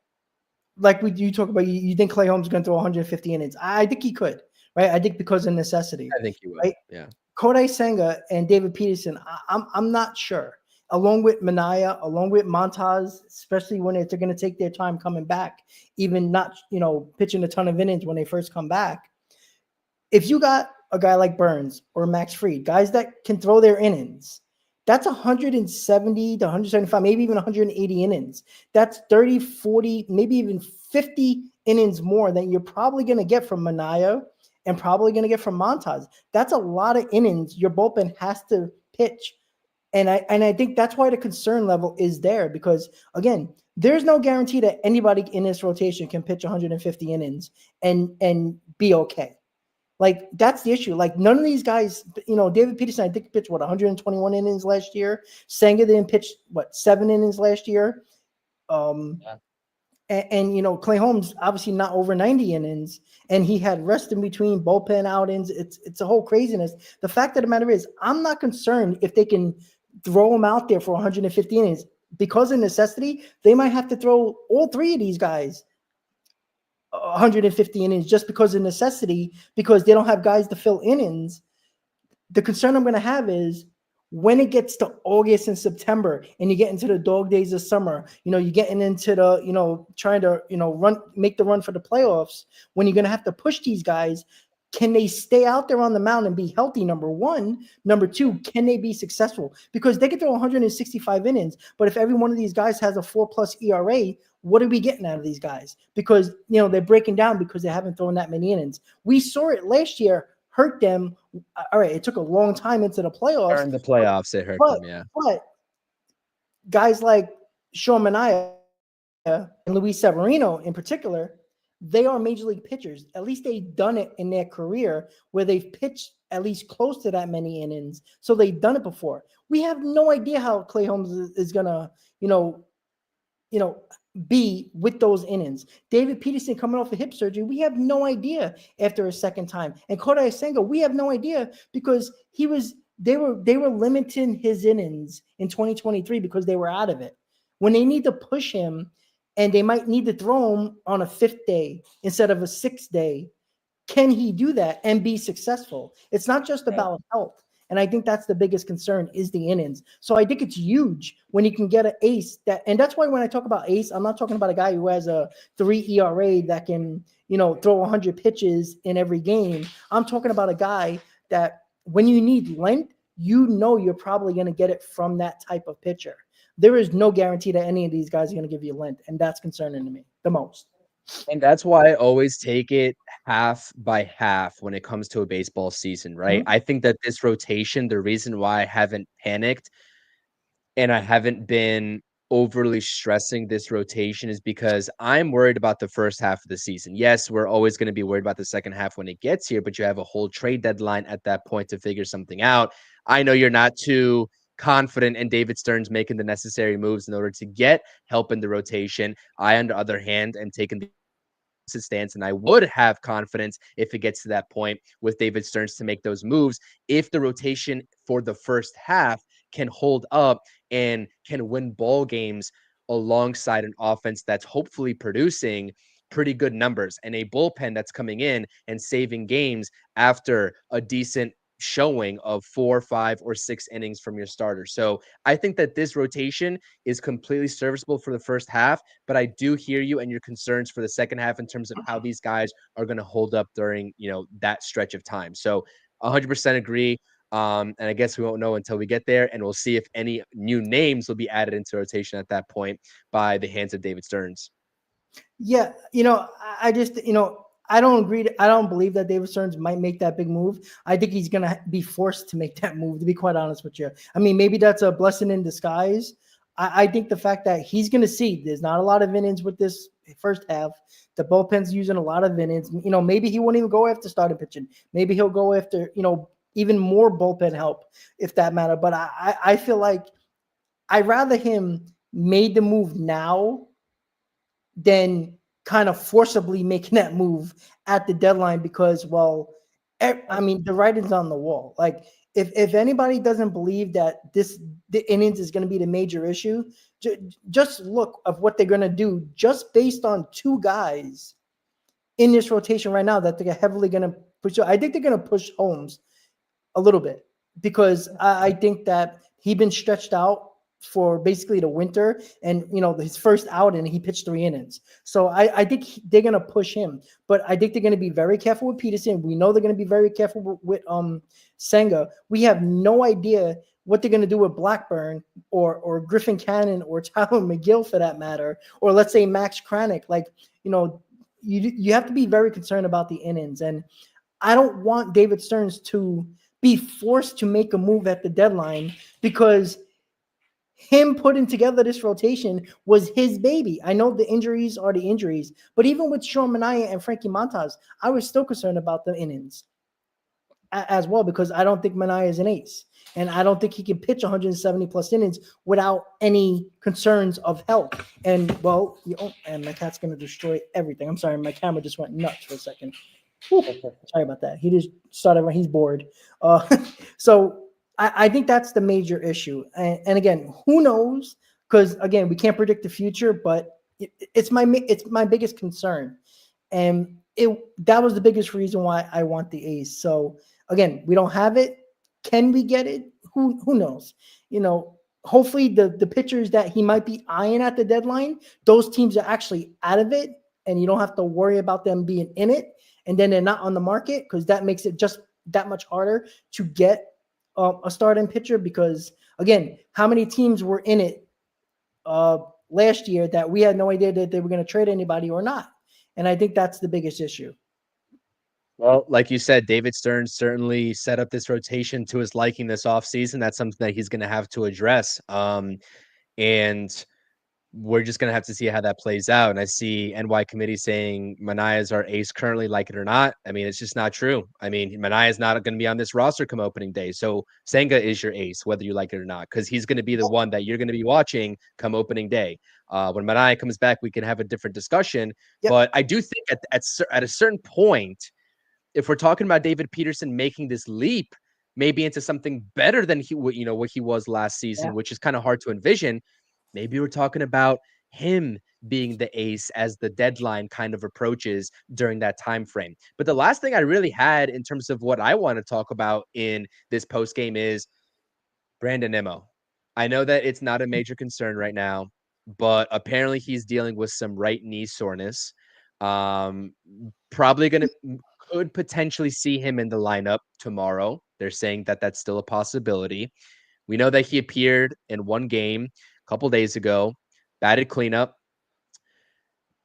you talk about you think Clay Holmes is going to throw 150 innings. I think he could, right? I think because of necessity. I think you will. Right? Yeah. Kodai Senga and David Peterson, I'm not sure. Along with Mania, along with Montaz, especially when they're going to take their time coming back, even not pitching a ton of innings when they first come back. If you got a guy like Burns or Max Fried, guys that can throw their innings, that's 170 to 175, maybe even 180 innings. That's 30, 40, maybe even 50 innings more than you're probably going to get from Mania and probably going to get from Montaz. That's a lot of innings your bullpen has to pitch And I think that's why the concern level is there, because again, there's no guarantee that anybody in this rotation can pitch 150 innings and be okay. Like that's the issue. Like none of these guys, David Peterson, I think pitched 121 innings last year. Senga didn't pitch 7 innings last year. Um, Yeah. and Clay Holmes obviously not over 90 innings, and he had rest in between bullpen outings. It's a whole craziness. The fact of the matter is, I'm not concerned if they can throw him out there for 150 innings because of necessity. They might have to throw all three of these guys 150 innings just because of necessity, because they don't have guys to fill innings. The concern I'm going to have is when it gets to August and September and you get into the dog days of summer, you're getting into the, trying to, make the run for the playoffs, when you're going to have to push these guys. Can they stay out there on the mound and be healthy? Number one. Number two, can they be successful? Because they could throw 165 innings, but if every one of these guys has a 4+ ERA, what are we getting out of these guys? Because, they're breaking down because they haven't thrown that many innings. We saw it last year hurt them. All right, it took a long time into the playoffs. During the playoffs, it hurt but, them, yeah. But guys like Sean Manaea and Luis Severino in particular, they are major league pitchers. At least they've done it in their career where they've pitched at least close to that many innings. So they've done it before. We have no idea how Clay Holmes is gonna, be with those innings. David Peterson coming off of hip surgery, we have no idea after a second time. And Kodai Senga, we have no idea because they were limiting his innings in 2023 because they were out of it. When they need to push him and they might need to throw him on a 5th day instead of a 6th day, can he do that and be successful? It's not just about health. And I think that's the biggest concern is the innings. So I think it's huge when you can get an ace and that's why when I talk about ace, I'm not talking about a guy who has a 3 ERA that can, throw 100 pitches in every game. I'm talking about a guy that when you need length, you're probably going to get it from that type of pitcher. There is no guarantee that any of these guys are going to give you length. And that's concerning to me the most. And that's why I always take it half by half when it comes to a baseball season, right? Mm-hmm. I think that this rotation, the reason why I haven't panicked and I haven't been overly stressing this rotation is because I'm worried about the first half of the season. Yes, we're always going to be worried about the second half when it gets here, but you have a whole trade deadline at that point to figure something out. I know you're not too confident in David Stearns making the necessary moves in order to get help in the rotation. I, on the other hand, am taking the stance, and I would have confidence if it gets to that point with David Stearns to make those moves if the rotation for the first half can hold up and can win ball games alongside an offense that's hopefully producing pretty good numbers and a bullpen that's coming in and saving games after a decent showing of 4, 5, or 6 innings from your starter. So I think that this rotation is completely serviceable for the first half, but I do hear you and your concerns for the second half in terms of how these guys are going to hold up during, that stretch of time. So 100% agree. And I guess we won't know until we get there, and we'll see if any new names will be added into rotation at that point by the hands of David Stearns. Yeah, I just, I don't agree. I don't believe that David Stearns might make that big move. I think he's going to be forced to make that move, to be quite honest with you. I mean, maybe that's a blessing in disguise. I think the fact that he's going to see there's not a lot of innings with this first half. The bullpen's using a lot of innings. Maybe he won't even go after starting pitching. Maybe he'll go after, even more bullpen help if that matter. But I feel like I'd rather him made the move now than kind of forcibly making that move at the deadline because, I mean, the writing's on the wall. Like, if anybody doesn't believe that the innings is going to be the major issue, just look of what they're going to do just based on 2 guys in this rotation right now that they're heavily going to push. I think they're going to push Holmes a little bit because I think that he's been stretched out for basically the winter, and his first outing he pitched 3 innings. So I think they're gonna push him, but I think they're gonna be very careful with Peterson. We know they're gonna be very careful with Senga. We have no idea what they're gonna do with Blackburn or Griffin Cannon or Tyler McGill for that matter, or let's say Max Kranick. Like you have to be very concerned about the innings, and I don't want David Stearns to be forced to make a move at the deadline because him putting together this rotation was his baby. I know the injuries are the injuries, but even with Sean Manaea and Frankie Montas, I was still concerned about the innings as well because I don't think Manaea is an ace. And I don't think he can pitch 170 plus innings without any concerns of health. And well, and my cat's going to destroy everything. I'm sorry, my camera just went nuts for a second. Whew, sorry about that. He just started when he's bored. So I think that's the major issue. And again, who knows? Because again, we can't predict the future, but it's my biggest concern. And that was the biggest reason why I want the ace. So again, we don't have it. Can we get it? Who knows? Hopefully the pitchers that he might be eyeing at the deadline, those teams are actually out of it, and you don't have to worry about them being in it, and then they're not on the market, because that makes it just that much harder to get a starting pitcher. Because again, how many teams were in it last year that we had no idea that they were going to trade anybody or not? And I think that's the biggest issue. Well, like you said, David Stern certainly set up this rotation to his liking this offseason. That's something that he's going to have to address. And we're just going to have to see how that plays out. And I see NY committee saying Manaea is our ace currently, like it or not. I mean, it's just not true. I mean, Manaea is not going to be on this roster come opening day. So Senga is your ace, whether you like it or not, because he's going to be the one that you're going to be watching come opening day. When Manaea comes back, we can have a different discussion. Yep. But I do think at a certain point, if we're talking about David Peterson making this leap, maybe into something better than what he was last season, which is kind of hard to envision. Maybe we're talking about him being the ace as the deadline kind of approaches during that time frame. But the last thing I really had in terms of what I want to talk about in this post game is Brandon Nimmo. I know that it's not a major concern right now, but apparently he's dealing with some right knee soreness. Probably could potentially see him in the lineup tomorrow. They're saying that that's still a possibility. We know that he appeared in one game a couple days ago, batted cleanup.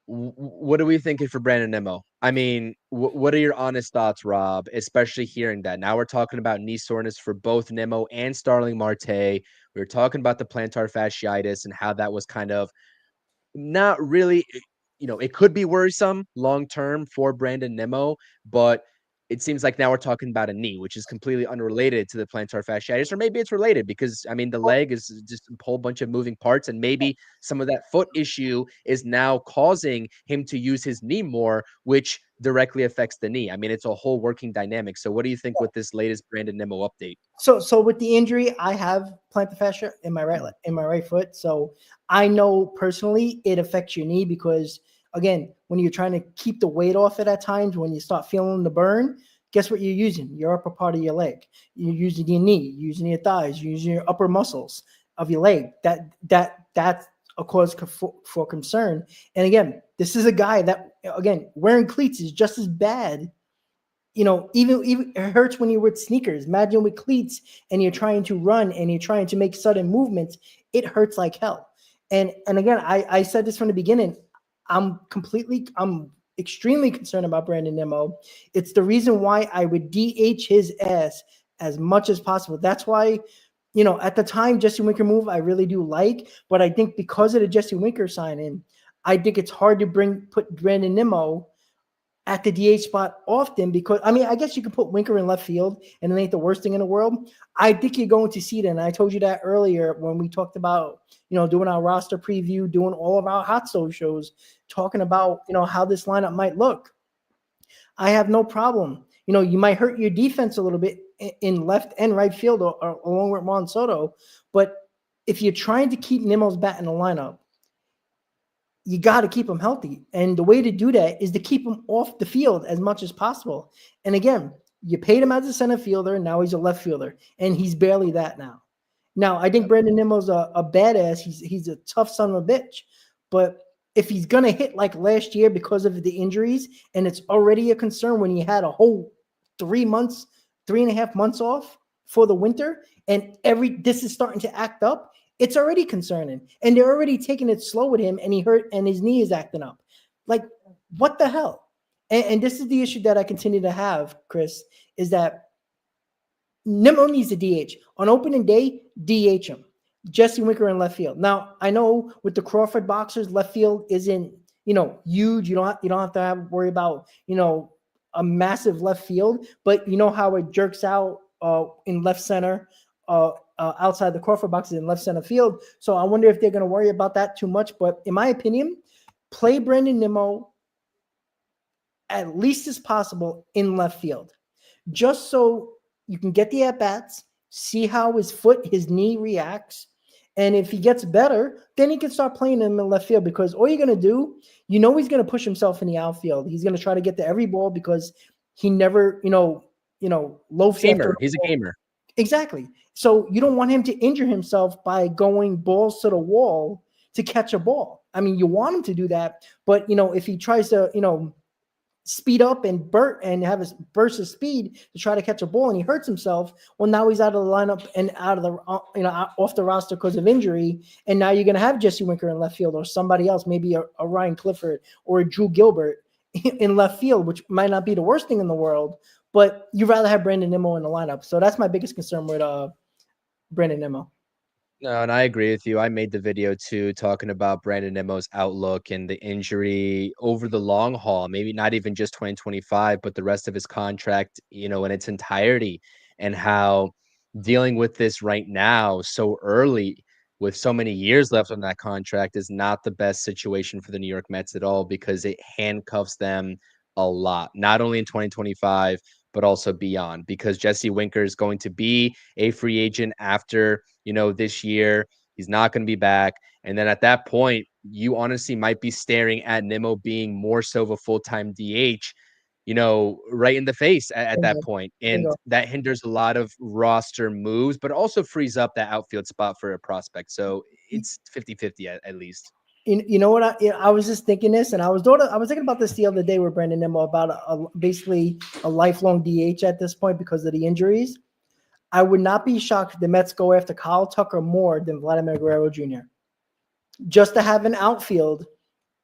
What are we thinking for Brandon Nimmo? I mean, what are your honest thoughts, Rob, especially hearing that? Now we're talking about knee soreness for both Nimmo and Starling Marte. We were talking about the plantar fasciitis and how that was kind of not really, it could be worrisome long-term for Brandon Nimmo, but it seems like now we're talking about a knee, which is completely unrelated to the plantar fasciitis, or maybe it's related because, I mean, the leg is just a whole bunch of moving parts, and maybe some of that foot issue is now causing him to use his knee more, which directly affects the knee. I mean, it's a whole working dynamic. So what do you think with this latest Brandon Nimmo update? So with the injury, I have plantar fascia in my right foot. So I know personally it affects your knee because, again, when you're trying to keep the weight off it at times, when you start feeling the burn, guess what you're using? Your upper part of your leg. You're using your knee, you're using your thighs, you're using your upper muscles of your leg. That's a cause for concern. And again, this is a guy that, again, wearing cleats is just as bad. Even it hurts when you're with sneakers. Imagine with cleats and you're trying to run and you're trying to make sudden movements. It hurts like hell. And again, I said this from the beginning. I'm extremely concerned about Brandon Nimmo. It's the reason why I would DH his ass as much as possible. That's why, at the time, Jesse Winker move, I really do like. But I think because of the Jesse Winker signing, I think it's hard to put Brandon Nimmo at the DH spot often because, I mean, I guess you could put Winker in left field and it ain't the worst thing in the world. I think you're going to see that. And I told you that earlier when we talked about, doing our roster preview, doing all of our hot stove shows, talking about, how this lineup might look. I have no problem. You might hurt your defense a little bit in left and right field or along with Juan Soto. But if you're trying to keep Nimmo's bat in the lineup, you got to keep him healthy. And the way to do that is to keep him off the field as much as possible. And again, you paid him as a center fielder. Now he's a left fielder, and he's barely that now. Now, I think Brandon Nimmo's a badass. He's a tough son of a bitch. But if he's going to hit like last year because of the injuries, and it's already a concern when he had a whole 3.5 months off for the winter, and this is starting to act up, it's already concerning. And they're already taking it slow with him, and he hurt, and his knee is acting up. Like, what the hell? And this is the issue that I continue to have, Chris, is that, Nimmo needs a DH. On opening day, DH him. Jesse Winker in left field. Now, I know with the Crawford boxers, left field isn't, huge. You don't have to worry about, a massive left field, but you know how it jerks out in left center, outside the Crawford boxes in left center field. So I wonder if they're going to worry about that too much. But in my opinion, play Brandon Nimmo at least as possible in left field, just so you can get the at-bats, see how his knee reacts. And if he gets better, then he can start playing him in left field, because all you're going to do, he's going to push himself in the outfield. He's going to try to get to every ball because he never, loafs Gamer. after. He's a gamer. Exactly. So you don't want him to injure himself by going balls to the wall to catch a ball. I mean, you want him to do that, but, if he tries to, speed up and have his burst of speed to try to catch a ball and he hurts himself, well, now he's out of the lineup and out of the off the roster because of injury, and now you're going to have Jesse Winker in left field, or somebody else, maybe a Ryan Clifford or a Drew Gilbert in left field, which might not be the worst thing in the world, but you'd rather have Brandon Nimmo in the lineup. So that's my biggest concern with Brandon Nimmo. No, and I agree with you. I made the video too, talking about Brandon Nimmo's outlook and the injury over the long haul, maybe not even just 2025, but the rest of his contract, in its entirety, and how dealing with this right now so early with so many years left on that contract is not the best situation for the New York Mets at all, because it handcuffs them a lot, not only in 2025, but also beyond, because Jesse Winker is going to be a free agent after, this year. He's not going to be back. And then at that point, you honestly might be staring at Nimmo being more so of a full-time DH, right in the face at that point. And that hinders a lot of roster moves, but also frees up that outfield spot for a prospect. So it's 50-50 at least. You know what? I was just thinking this, and I was thinking about this the other day with Brandon Nimmo about basically a lifelong DH at this point because of the injuries. I would not be shocked if the Mets go after Kyle Tucker more than Vladimir Guerrero Jr. just to have an outfield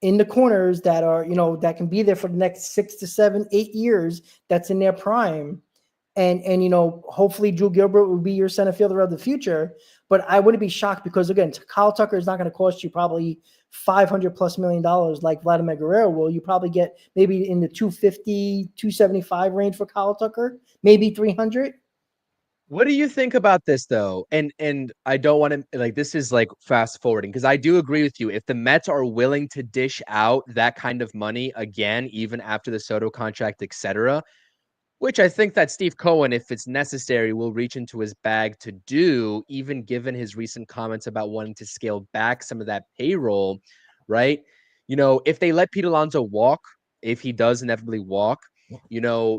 in the corners that are, that can be there for the next 6 to 7, 8 years. That's in their prime. And hopefully Drew Gilbert will be your center fielder of the future. But I wouldn't be shocked because, again, Kyle Tucker is not going to cost you probably $500+ million like Vladimir Guerrero will. You probably get maybe in the 250, 275 range for Kyle Tucker, maybe 300. What do you think about this though? And I don't want to this is like fast forwarding, because I do agree with you. If the Mets are willing to dish out that kind of money again, even after the Soto contract, etc., which I think that Steve Cohen, if it's necessary, will reach into his bag to do, even given his recent comments about wanting to scale back some of that payroll, right? If they let Pete Alonso walk, if he does inevitably walk,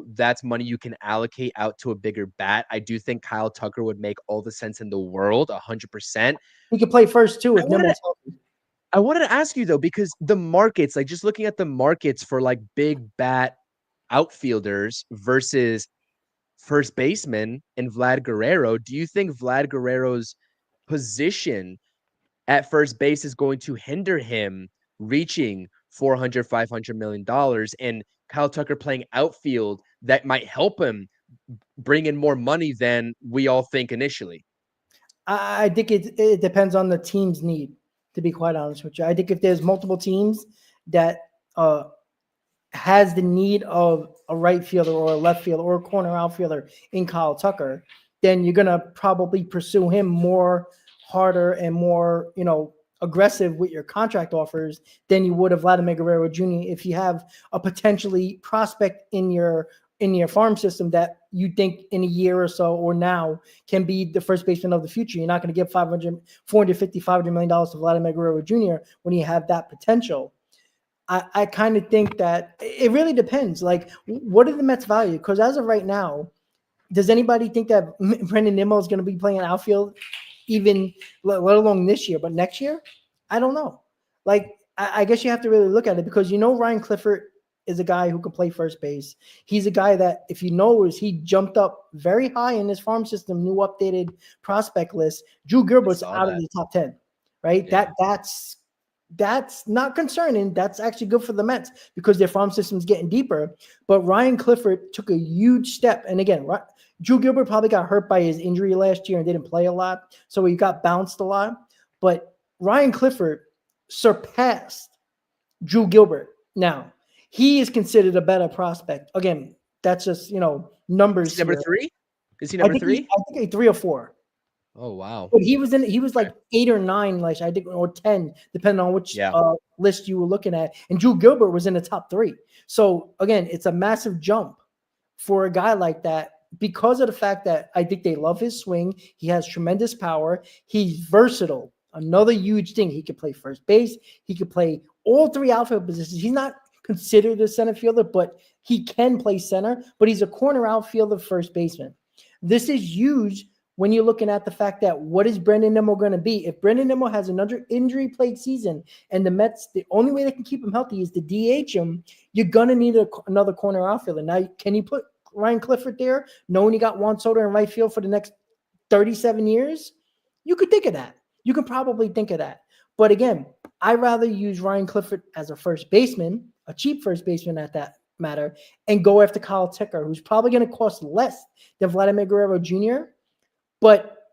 that's money you can allocate out to a bigger bat. I do think Kyle Tucker would make all the sense in the world, 100%. He could play first too if Nimmo's healthy. I wanted to ask you though, because the markets, just looking at the markets for big bat outfielders versus first baseman and Vlad Guerrero, do you think Vlad Guerrero's position at first base is going to hinder him reaching $400-500 million, and Kyle Tucker playing outfield that might help him bring in more money than we all think initially? I think it depends on the team's need, to be quite honest with you. I think if there's multiple teams that has the need of a right fielder or a left fielder or a corner outfielder in Kyle Tucker, then you're going to probably pursue him more harder and more, aggressive with your contract offers than you would have Vladimir Guerrero Jr. if you have a potentially prospect in your farm system that you think in a year or so or now can be the first baseman of the future. You're not going to give $450, $500 million to Vladimir Guerrero Jr. when you have that potential. I kind of think that it really depends. What are the Mets value? Because as of right now, does anybody think that Brandon Nimmo is going to be playing outfield even, let alone this year, but next year? I don't know. I guess you have to really look at it because Ryan Clifford is a guy who can play first base. He's a guy that, if you notice, he jumped up very high in his farm system, new updated prospect list. Drew Gilbert's out of the top 10, right? Yeah. That's not concerning. That's actually good for the Mets because their farm system's getting deeper. But Ryan Clifford took a huge step. And again, Drew Gilbert probably got hurt by his injury last year and didn't play a lot, so he got bounced a lot. But Ryan Clifford surpassed Drew Gilbert. Now, he is considered a better prospect. Again, that's just, Is numbers he number here. 3? Is he number 3? I think 3 or 4. Oh, wow. But he was Okay. like 8 or 9, like I think, or 10, depending on which Yeah. list you were looking at. And Drew Gilbert was in the top 3. So again, it's a massive jump for a guy like that because of the fact that I think they love his swing. He has tremendous power. He's versatile. Another huge thing. He could play first base. He could play all 3 outfield positions. He's not considered a center fielder, but he can play center. But he's a corner outfielder, first baseman. This is huge when you're looking at the fact that what is Brandon Nimmo going to be? If Brandon Nimmo has another injury-plagued season and the Mets, the only way they can keep him healthy is to DH him, you're going to need another corner outfielder. Now, can you put Ryan Clifford there, knowing you got Juan Soto in right field for the next 37 years? You could think of that. You can probably think of that. But again, I'd rather use Ryan Clifford as a first baseman, a cheap first baseman at that matter, and go after Kyle Tucker, who's probably going to cost less than Vladimir Guerrero Jr., but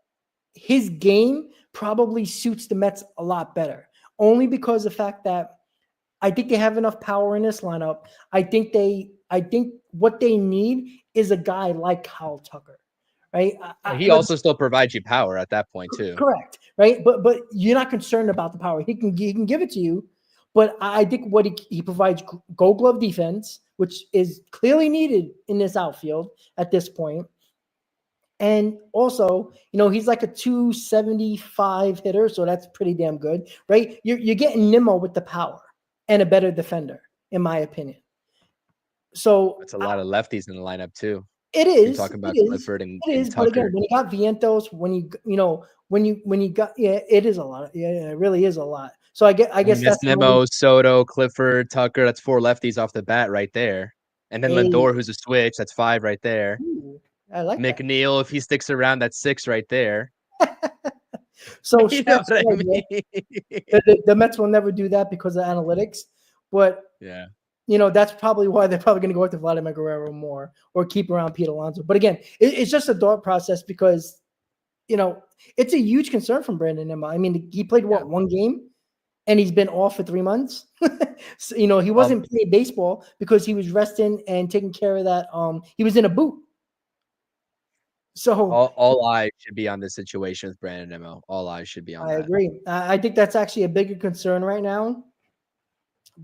his game probably suits the Mets a lot better, only because of the fact that I think they have enough power in this lineup. I think what they need is a guy like Kyle Tucker, right? He also still provides you power at that point too. Correct, right? But you're not concerned about the power. He can give it to you, but I think what he provides Gold Glove defense, which is clearly needed in this outfield at this point. And also, he's like a 275 hitter, so that's pretty damn good, right? You're getting Nimmo with the power and a better defender, in my opinion. So that's a lot of lefties in the lineup too. It is. You're talking about Clifford and Tucker. But again, when you got Vientos, when you got, it is a lot. Yeah, it really is a lot. So I guess that's Nimmo, Soto, Clifford, Tucker. That's 4 lefties off the bat right there. And then Lindor, who's a switch. That's 5 right there. Ooh, I like McNeil, if he sticks around, that's 6 right there. So you know what I mean? The Mets will never do that because of analytics, but yeah, that's probably why they're probably going to go with Vladimir Guerrero more or keep around Pete Alonso. But again, it's just a thought process because it's a huge concern from Brandon Nimmo. I mean, he played one game, and he's been off for 3 months. So, he wasn't playing baseball because he was resting and taking care of that. He was in a boot. So all eyes should be on this situation with Brandon Nimmo. All eyes should be on that. I agree. I think that's actually a bigger concern right now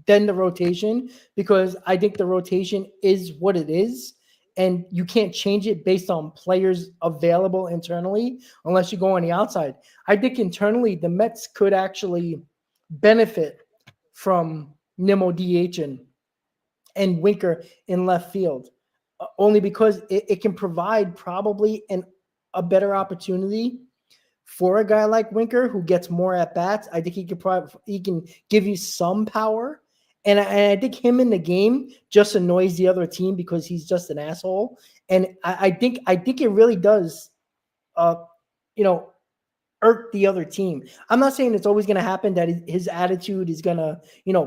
than the rotation, because I think the rotation is what it is, and you can't change it based on players available internally unless you go on the outside. I think internally the Mets could actually benefit from Nimmo DH and Winker in left field, only because it can provide probably a better opportunity for a guy like Winker who gets more at bats. I think he can give you some power, and I think him in the game just annoys the other team because he's just an asshole. And I think it really does, irk the other team. I'm not saying it's always going to happen that his attitude is going to,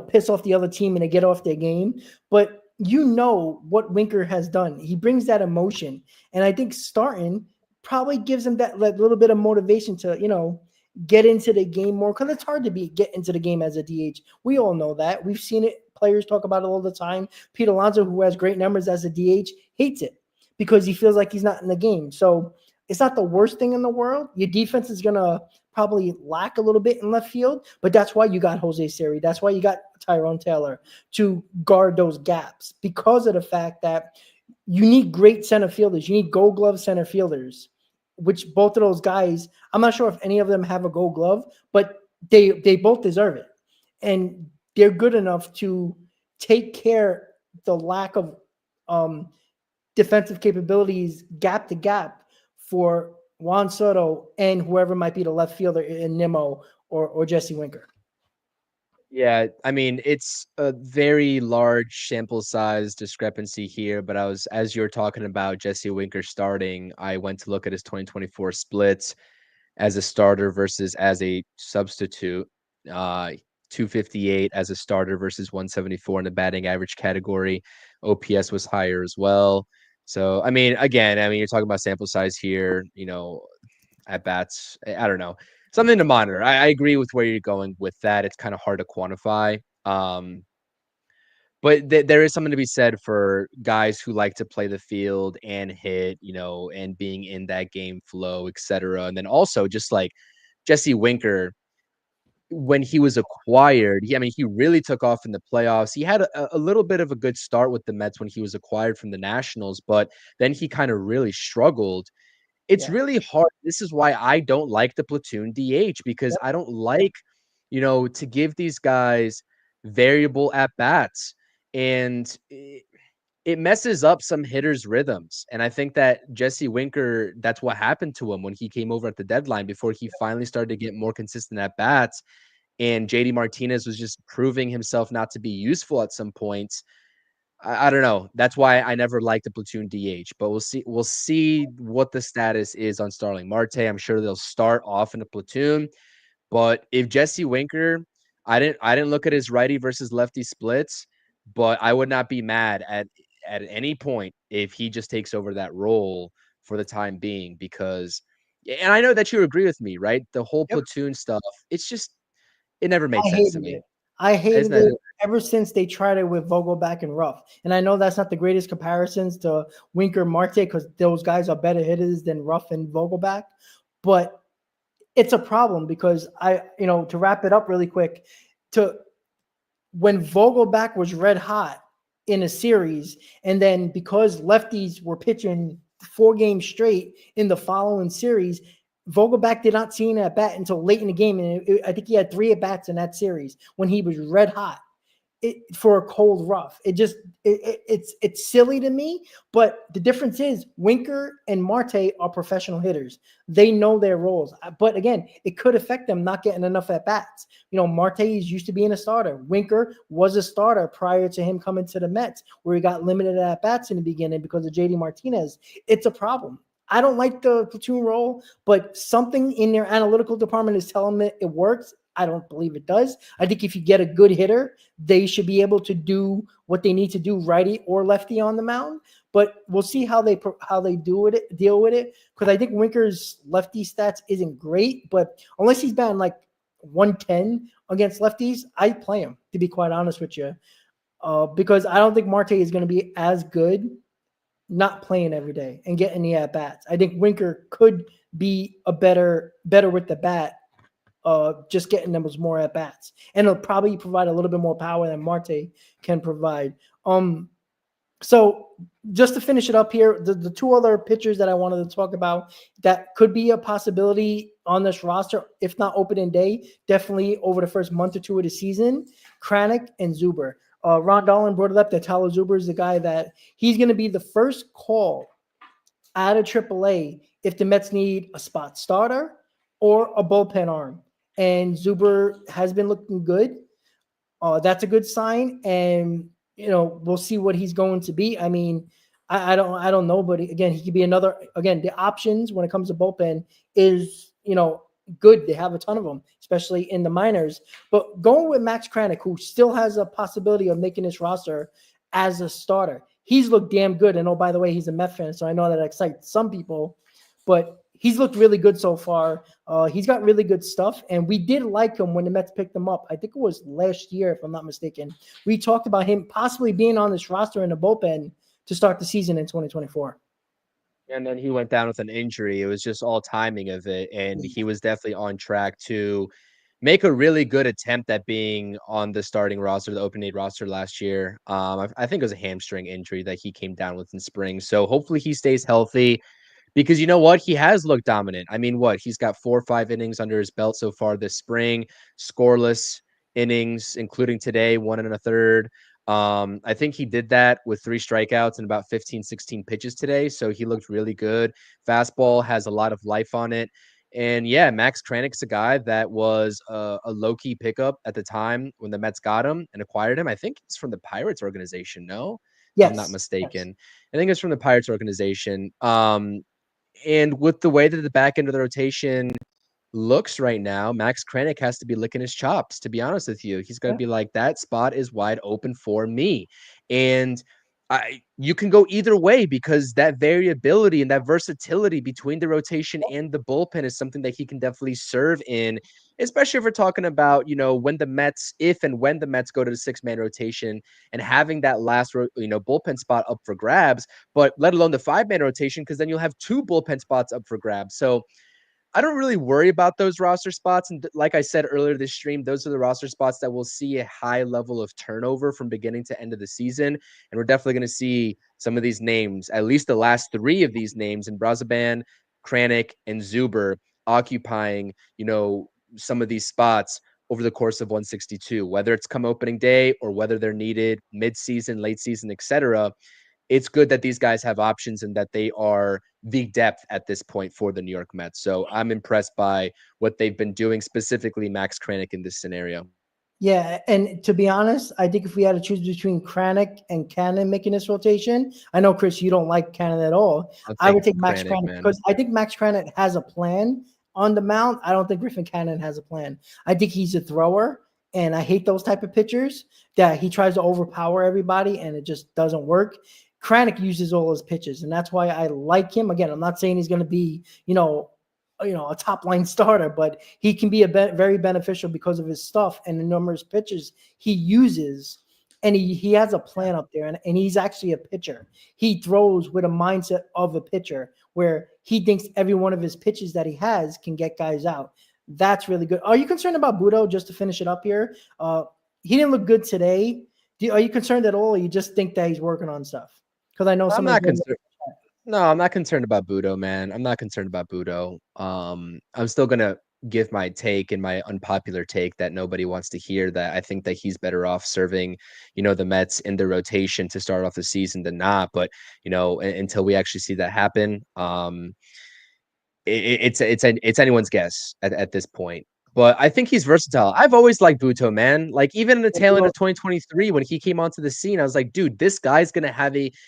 piss off the other team and they get off their game, but what Winker has done. He brings that emotion, and I think starting probably gives him that little bit of motivation to, get into the game more, because it's hard to get into the game as a DH. We all know that. We've seen it. Players talk about it all the time. Pete Alonso, who has great numbers as a DH, hates it because he feels like he's not in the game. So it's not the worst thing in the world. Your defense is going to probably lack a little bit in left field, but that's why you got Jose Siri. That's why you got Tyrone Taylor to guard those gaps, because of the fact that you need great center fielders. You need Gold Glove center fielders, which both of those guys, I'm not sure if any of them have a Gold Glove, but they both deserve it. And they're good enough to take care the lack of defensive capabilities gap to gap for Juan Soto and whoever might be the left fielder in Nimmo or Jesse Winker. Yeah, I mean, it's a very large sample size discrepancy here, but as you're talking about Jesse Winker starting, I went to look at his 2024 splits as a starter versus as a substitute. 258 as a starter versus 174 in the batting average category. OPS was higher as well. So, I mean, again, I mean, you're talking about sample size here, at bats. I don't know. Something to monitor. I agree with where you're going with that. It's kind of hard to quantify. But there is something to be said for guys who like to play the field and hit, and being in that game flow, etc. And then also just like Jesse Winker, when he was acquired, he really took off in the playoffs. He had a little bit of a good start with the Mets when he was acquired from the Nationals, but then he kind of really struggled. It's Yeah. really hard. This is why I don't like the platoon DH, because Yep. I don't like, to give these guys variable at bats, and it messes up some hitters' rhythms. And I think that Jesse Winker, that's what happened to him when he came over at the deadline before he finally started to get more consistent at bats. And JD Martinez was just proving himself not to be useful at some points. I don't know. That's why I never liked the platoon DH, but we'll see. We'll see what the status is on Starling Marte. I'm sure they'll start off in a platoon, but if Jesse Winker, I didn't look at his righty versus lefty splits, but I would not be mad at any point if he just takes over that role for the time being, because and I know that you agree with me, right? The whole Yep. platoon stuff, it never made I sense to hated me. it. I It's hated not, it ever since they tried it with Vogelback and Ruff. And I know that's not the greatest comparisons to Winker Marte because those guys are better hitters than Ruff and Vogelback. But it's a problem because to wrap it up really quick, to when Vogelback was red hot in a series, and then because lefties were pitching 4 games straight in the following series, Vogelback did not see an at bat until late in the game, and I think he had 3 at bats in that series when he was red hot for a cold rough. It's silly to me, but the difference is Winker and Marte are professional hitters. They know their roles. But again, it could affect them not getting enough at bats. Marte is used to being a starter. Winker was a starter prior to him coming to the Mets, where he got limited at bats in the beginning because of JD Martinez. It's a problem. I don't like the platoon role, but something in their analytical department is telling them it works. I don't believe it does. I think if you get a good hitter, they should be able to do what they need to do, righty or lefty on the mound. But we'll see how they deal with it. Because I think Winker's lefty stats isn't great, but unless he's batting like 110 against lefties, I play him, to be quite honest with you. Because I don't think Marte is going to be as good not playing every day and getting the at bats. I think Winker could be a better with the bat, just getting them as more at bats, and it'll probably provide a little bit more power than Marte can provide. So just to finish it up here, the 2 other pitchers that I wanted to talk about that could be a possibility on this roster, if not opening day, definitely over the first month or 2 of the season, Kranick and Zuber. Ron Darling brought it up that Tyler Zuber is the guy that he's going to be the first call out of AAA if the Mets need a spot starter or a bullpen arm. And Zuber has been looking good. That's a good sign. And we'll see what he's going to be. I mean, I don't know, but again, he could be another. Again, the options when it comes to bullpen is good. They have a ton of them, especially in the minors. But going with Max Kranick, who still has a possibility of making this roster as a starter, he's looked damn good. And oh, by the way, he's a Met fan, so I know that excites some people, but he's looked really good so far. He's got really good stuff, and we did like him when the Mets picked him up. I think it was last year, if I'm not mistaken. We talked about him possibly being on this roster in the bullpen to start the season in 2024. And then he went down with an injury. It was just all timing of it, and he was definitely on track to make a really good attempt at being on the starting roster, the open day roster last year. I think it was a hamstring injury that he came down with in spring. So hopefully he stays healthy, because you know what? He has looked dominant. I mean, he's got 4 or 5 innings under his belt so far this spring, scoreless innings, including today, 1 and a third. I think he did that with 3 strikeouts and about 15, 16 pitches today. So he looked really good. Fastball has a lot of life on it. And yeah, Max Kranick's a guy that was a low-key pickup at the time when the Mets got him and acquired him. I think it's from the Pirates organization, no? If I'm not Yes. Yes. mistaken. I think it's from the Pirates organization. And with the way that the back end of the rotation looks right now, Max Kranick has to be licking his chops, to be honest with you. He's going to Yeah. be like, that spot is wide open for me. And You can go either way because that variability and that versatility between the rotation and the bullpen is something that he can definitely serve in, especially if we're talking about, when the Mets, if and when the Mets go to the 6-man rotation and having that last, bullpen spot up for grabs, but let alone the 5-man rotation, because then you'll have 2 bullpen spots up for grabs. So I don't really worry about those roster spots. And like I said earlier this stream, those are the roster spots that will see a high level of turnover from beginning to end of the season. And we're definitely going to see some of these names, at least the last 3 of these names in Brazaban, Kranick, and Zuber occupying, some of these spots over the course of 162, whether it's come opening day or whether they're needed mid-season, late season, etc. It's good that these guys have options and that they are the depth at this point for the New York Mets. So I'm impressed by what they've been doing, specifically Max Kranick in this scenario. Yeah, and to be honest, I think if we had to choose between Kranick and Cannon making this rotation, I know, Chris, you don't like Cannon at all. I'll I take would take Max Kranick, Kranick man. because I think Max Kranick has a plan on the mound. I don't think Griffin Cannon has a plan. I think he's a thrower, and I hate those type of pitchers that he tries to overpower everybody, and it just doesn't work. Kranick uses all his pitches, and that's why I like him. Again, I'm not saying he's going to be, a top line starter, but he can be very beneficial because of his stuff and the numerous pitches he uses. And he has a plan up there, and he's actually a pitcher. He throws with a mindset of a pitcher where he thinks every one of his pitches that he has can get guys out. That's really good. Are you concerned about Budo, just to finish it up here? He didn't look good today. Are you concerned at all, or you just think that he's working on stuff? Because I know I'm somebody's not concerned. No, I'm not concerned about Budo, man. I'm not concerned about Budo. I'm still gonna give my take and my unpopular take that nobody wants to hear, that I think that he's better off serving, the Mets in the rotation to start off the season than not. But, until we actually see that happen, it's anyone's guess at this point. But I think he's versatile. I've always liked Buto, man. Like even in the tail end of 2023, when he came onto the scene, I was like, dude, this guy's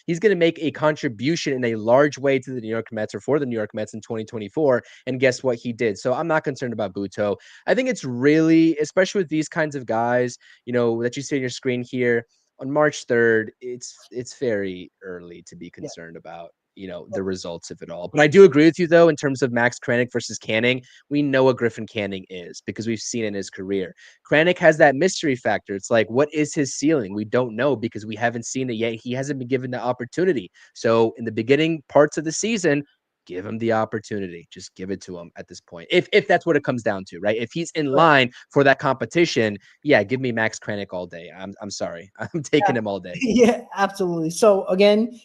he's gonna make a contribution in a large way to the New York Mets or for the New York Mets in 2024. And guess what he did? So I'm not concerned about Buto. I think it's really, especially with these kinds of guys, that you see on your screen here on March 3rd, it's very early to be concerned about the results of it all. But I do agree with you though in terms of Max Kranick versus Canning. We know what Griffin Canning is because we've seen it in his career. Kranick has that mystery factor. It's like, what is his ceiling? We don't know because we haven't seen it yet. He hasn't been given the opportunity. So in the beginning parts of the season, give him the opportunity. Just give it to him at this point. If that's what it comes down to, right? If he's in line for that competition, yeah, give me Max Kranick all day. I'm sorry. I'm taking him all day. Yeah, absolutely. So again,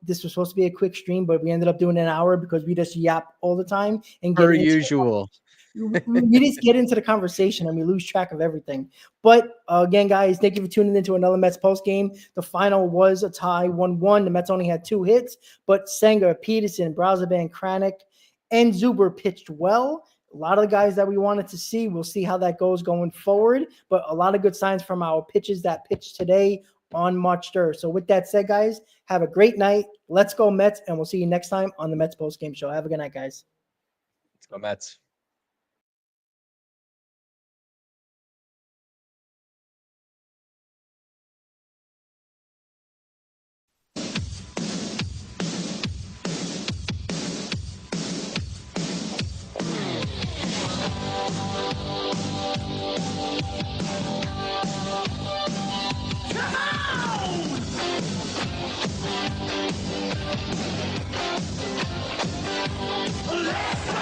this was supposed to be a quick stream, but we ended up doing an hour because we just yap all the time and get per usual. We just get into the conversation and we lose track of everything. But again, guys, thank you for tuning into another Mets post game. The final was a tie, 1-1. The Mets only had 2 hits, but Senga, Peterson, Brazaban, Kranick, and Zuber pitched well. A lot of the guys that we wanted to see. We'll see how that goes going forward. But a lot of good signs from our pitches that pitched today on March 3rd. So with that said, guys, have a great night. Let's go Mets, and we'll see you next time on the Mets post game show. Have a good night, guys. Let's go Mets. Let's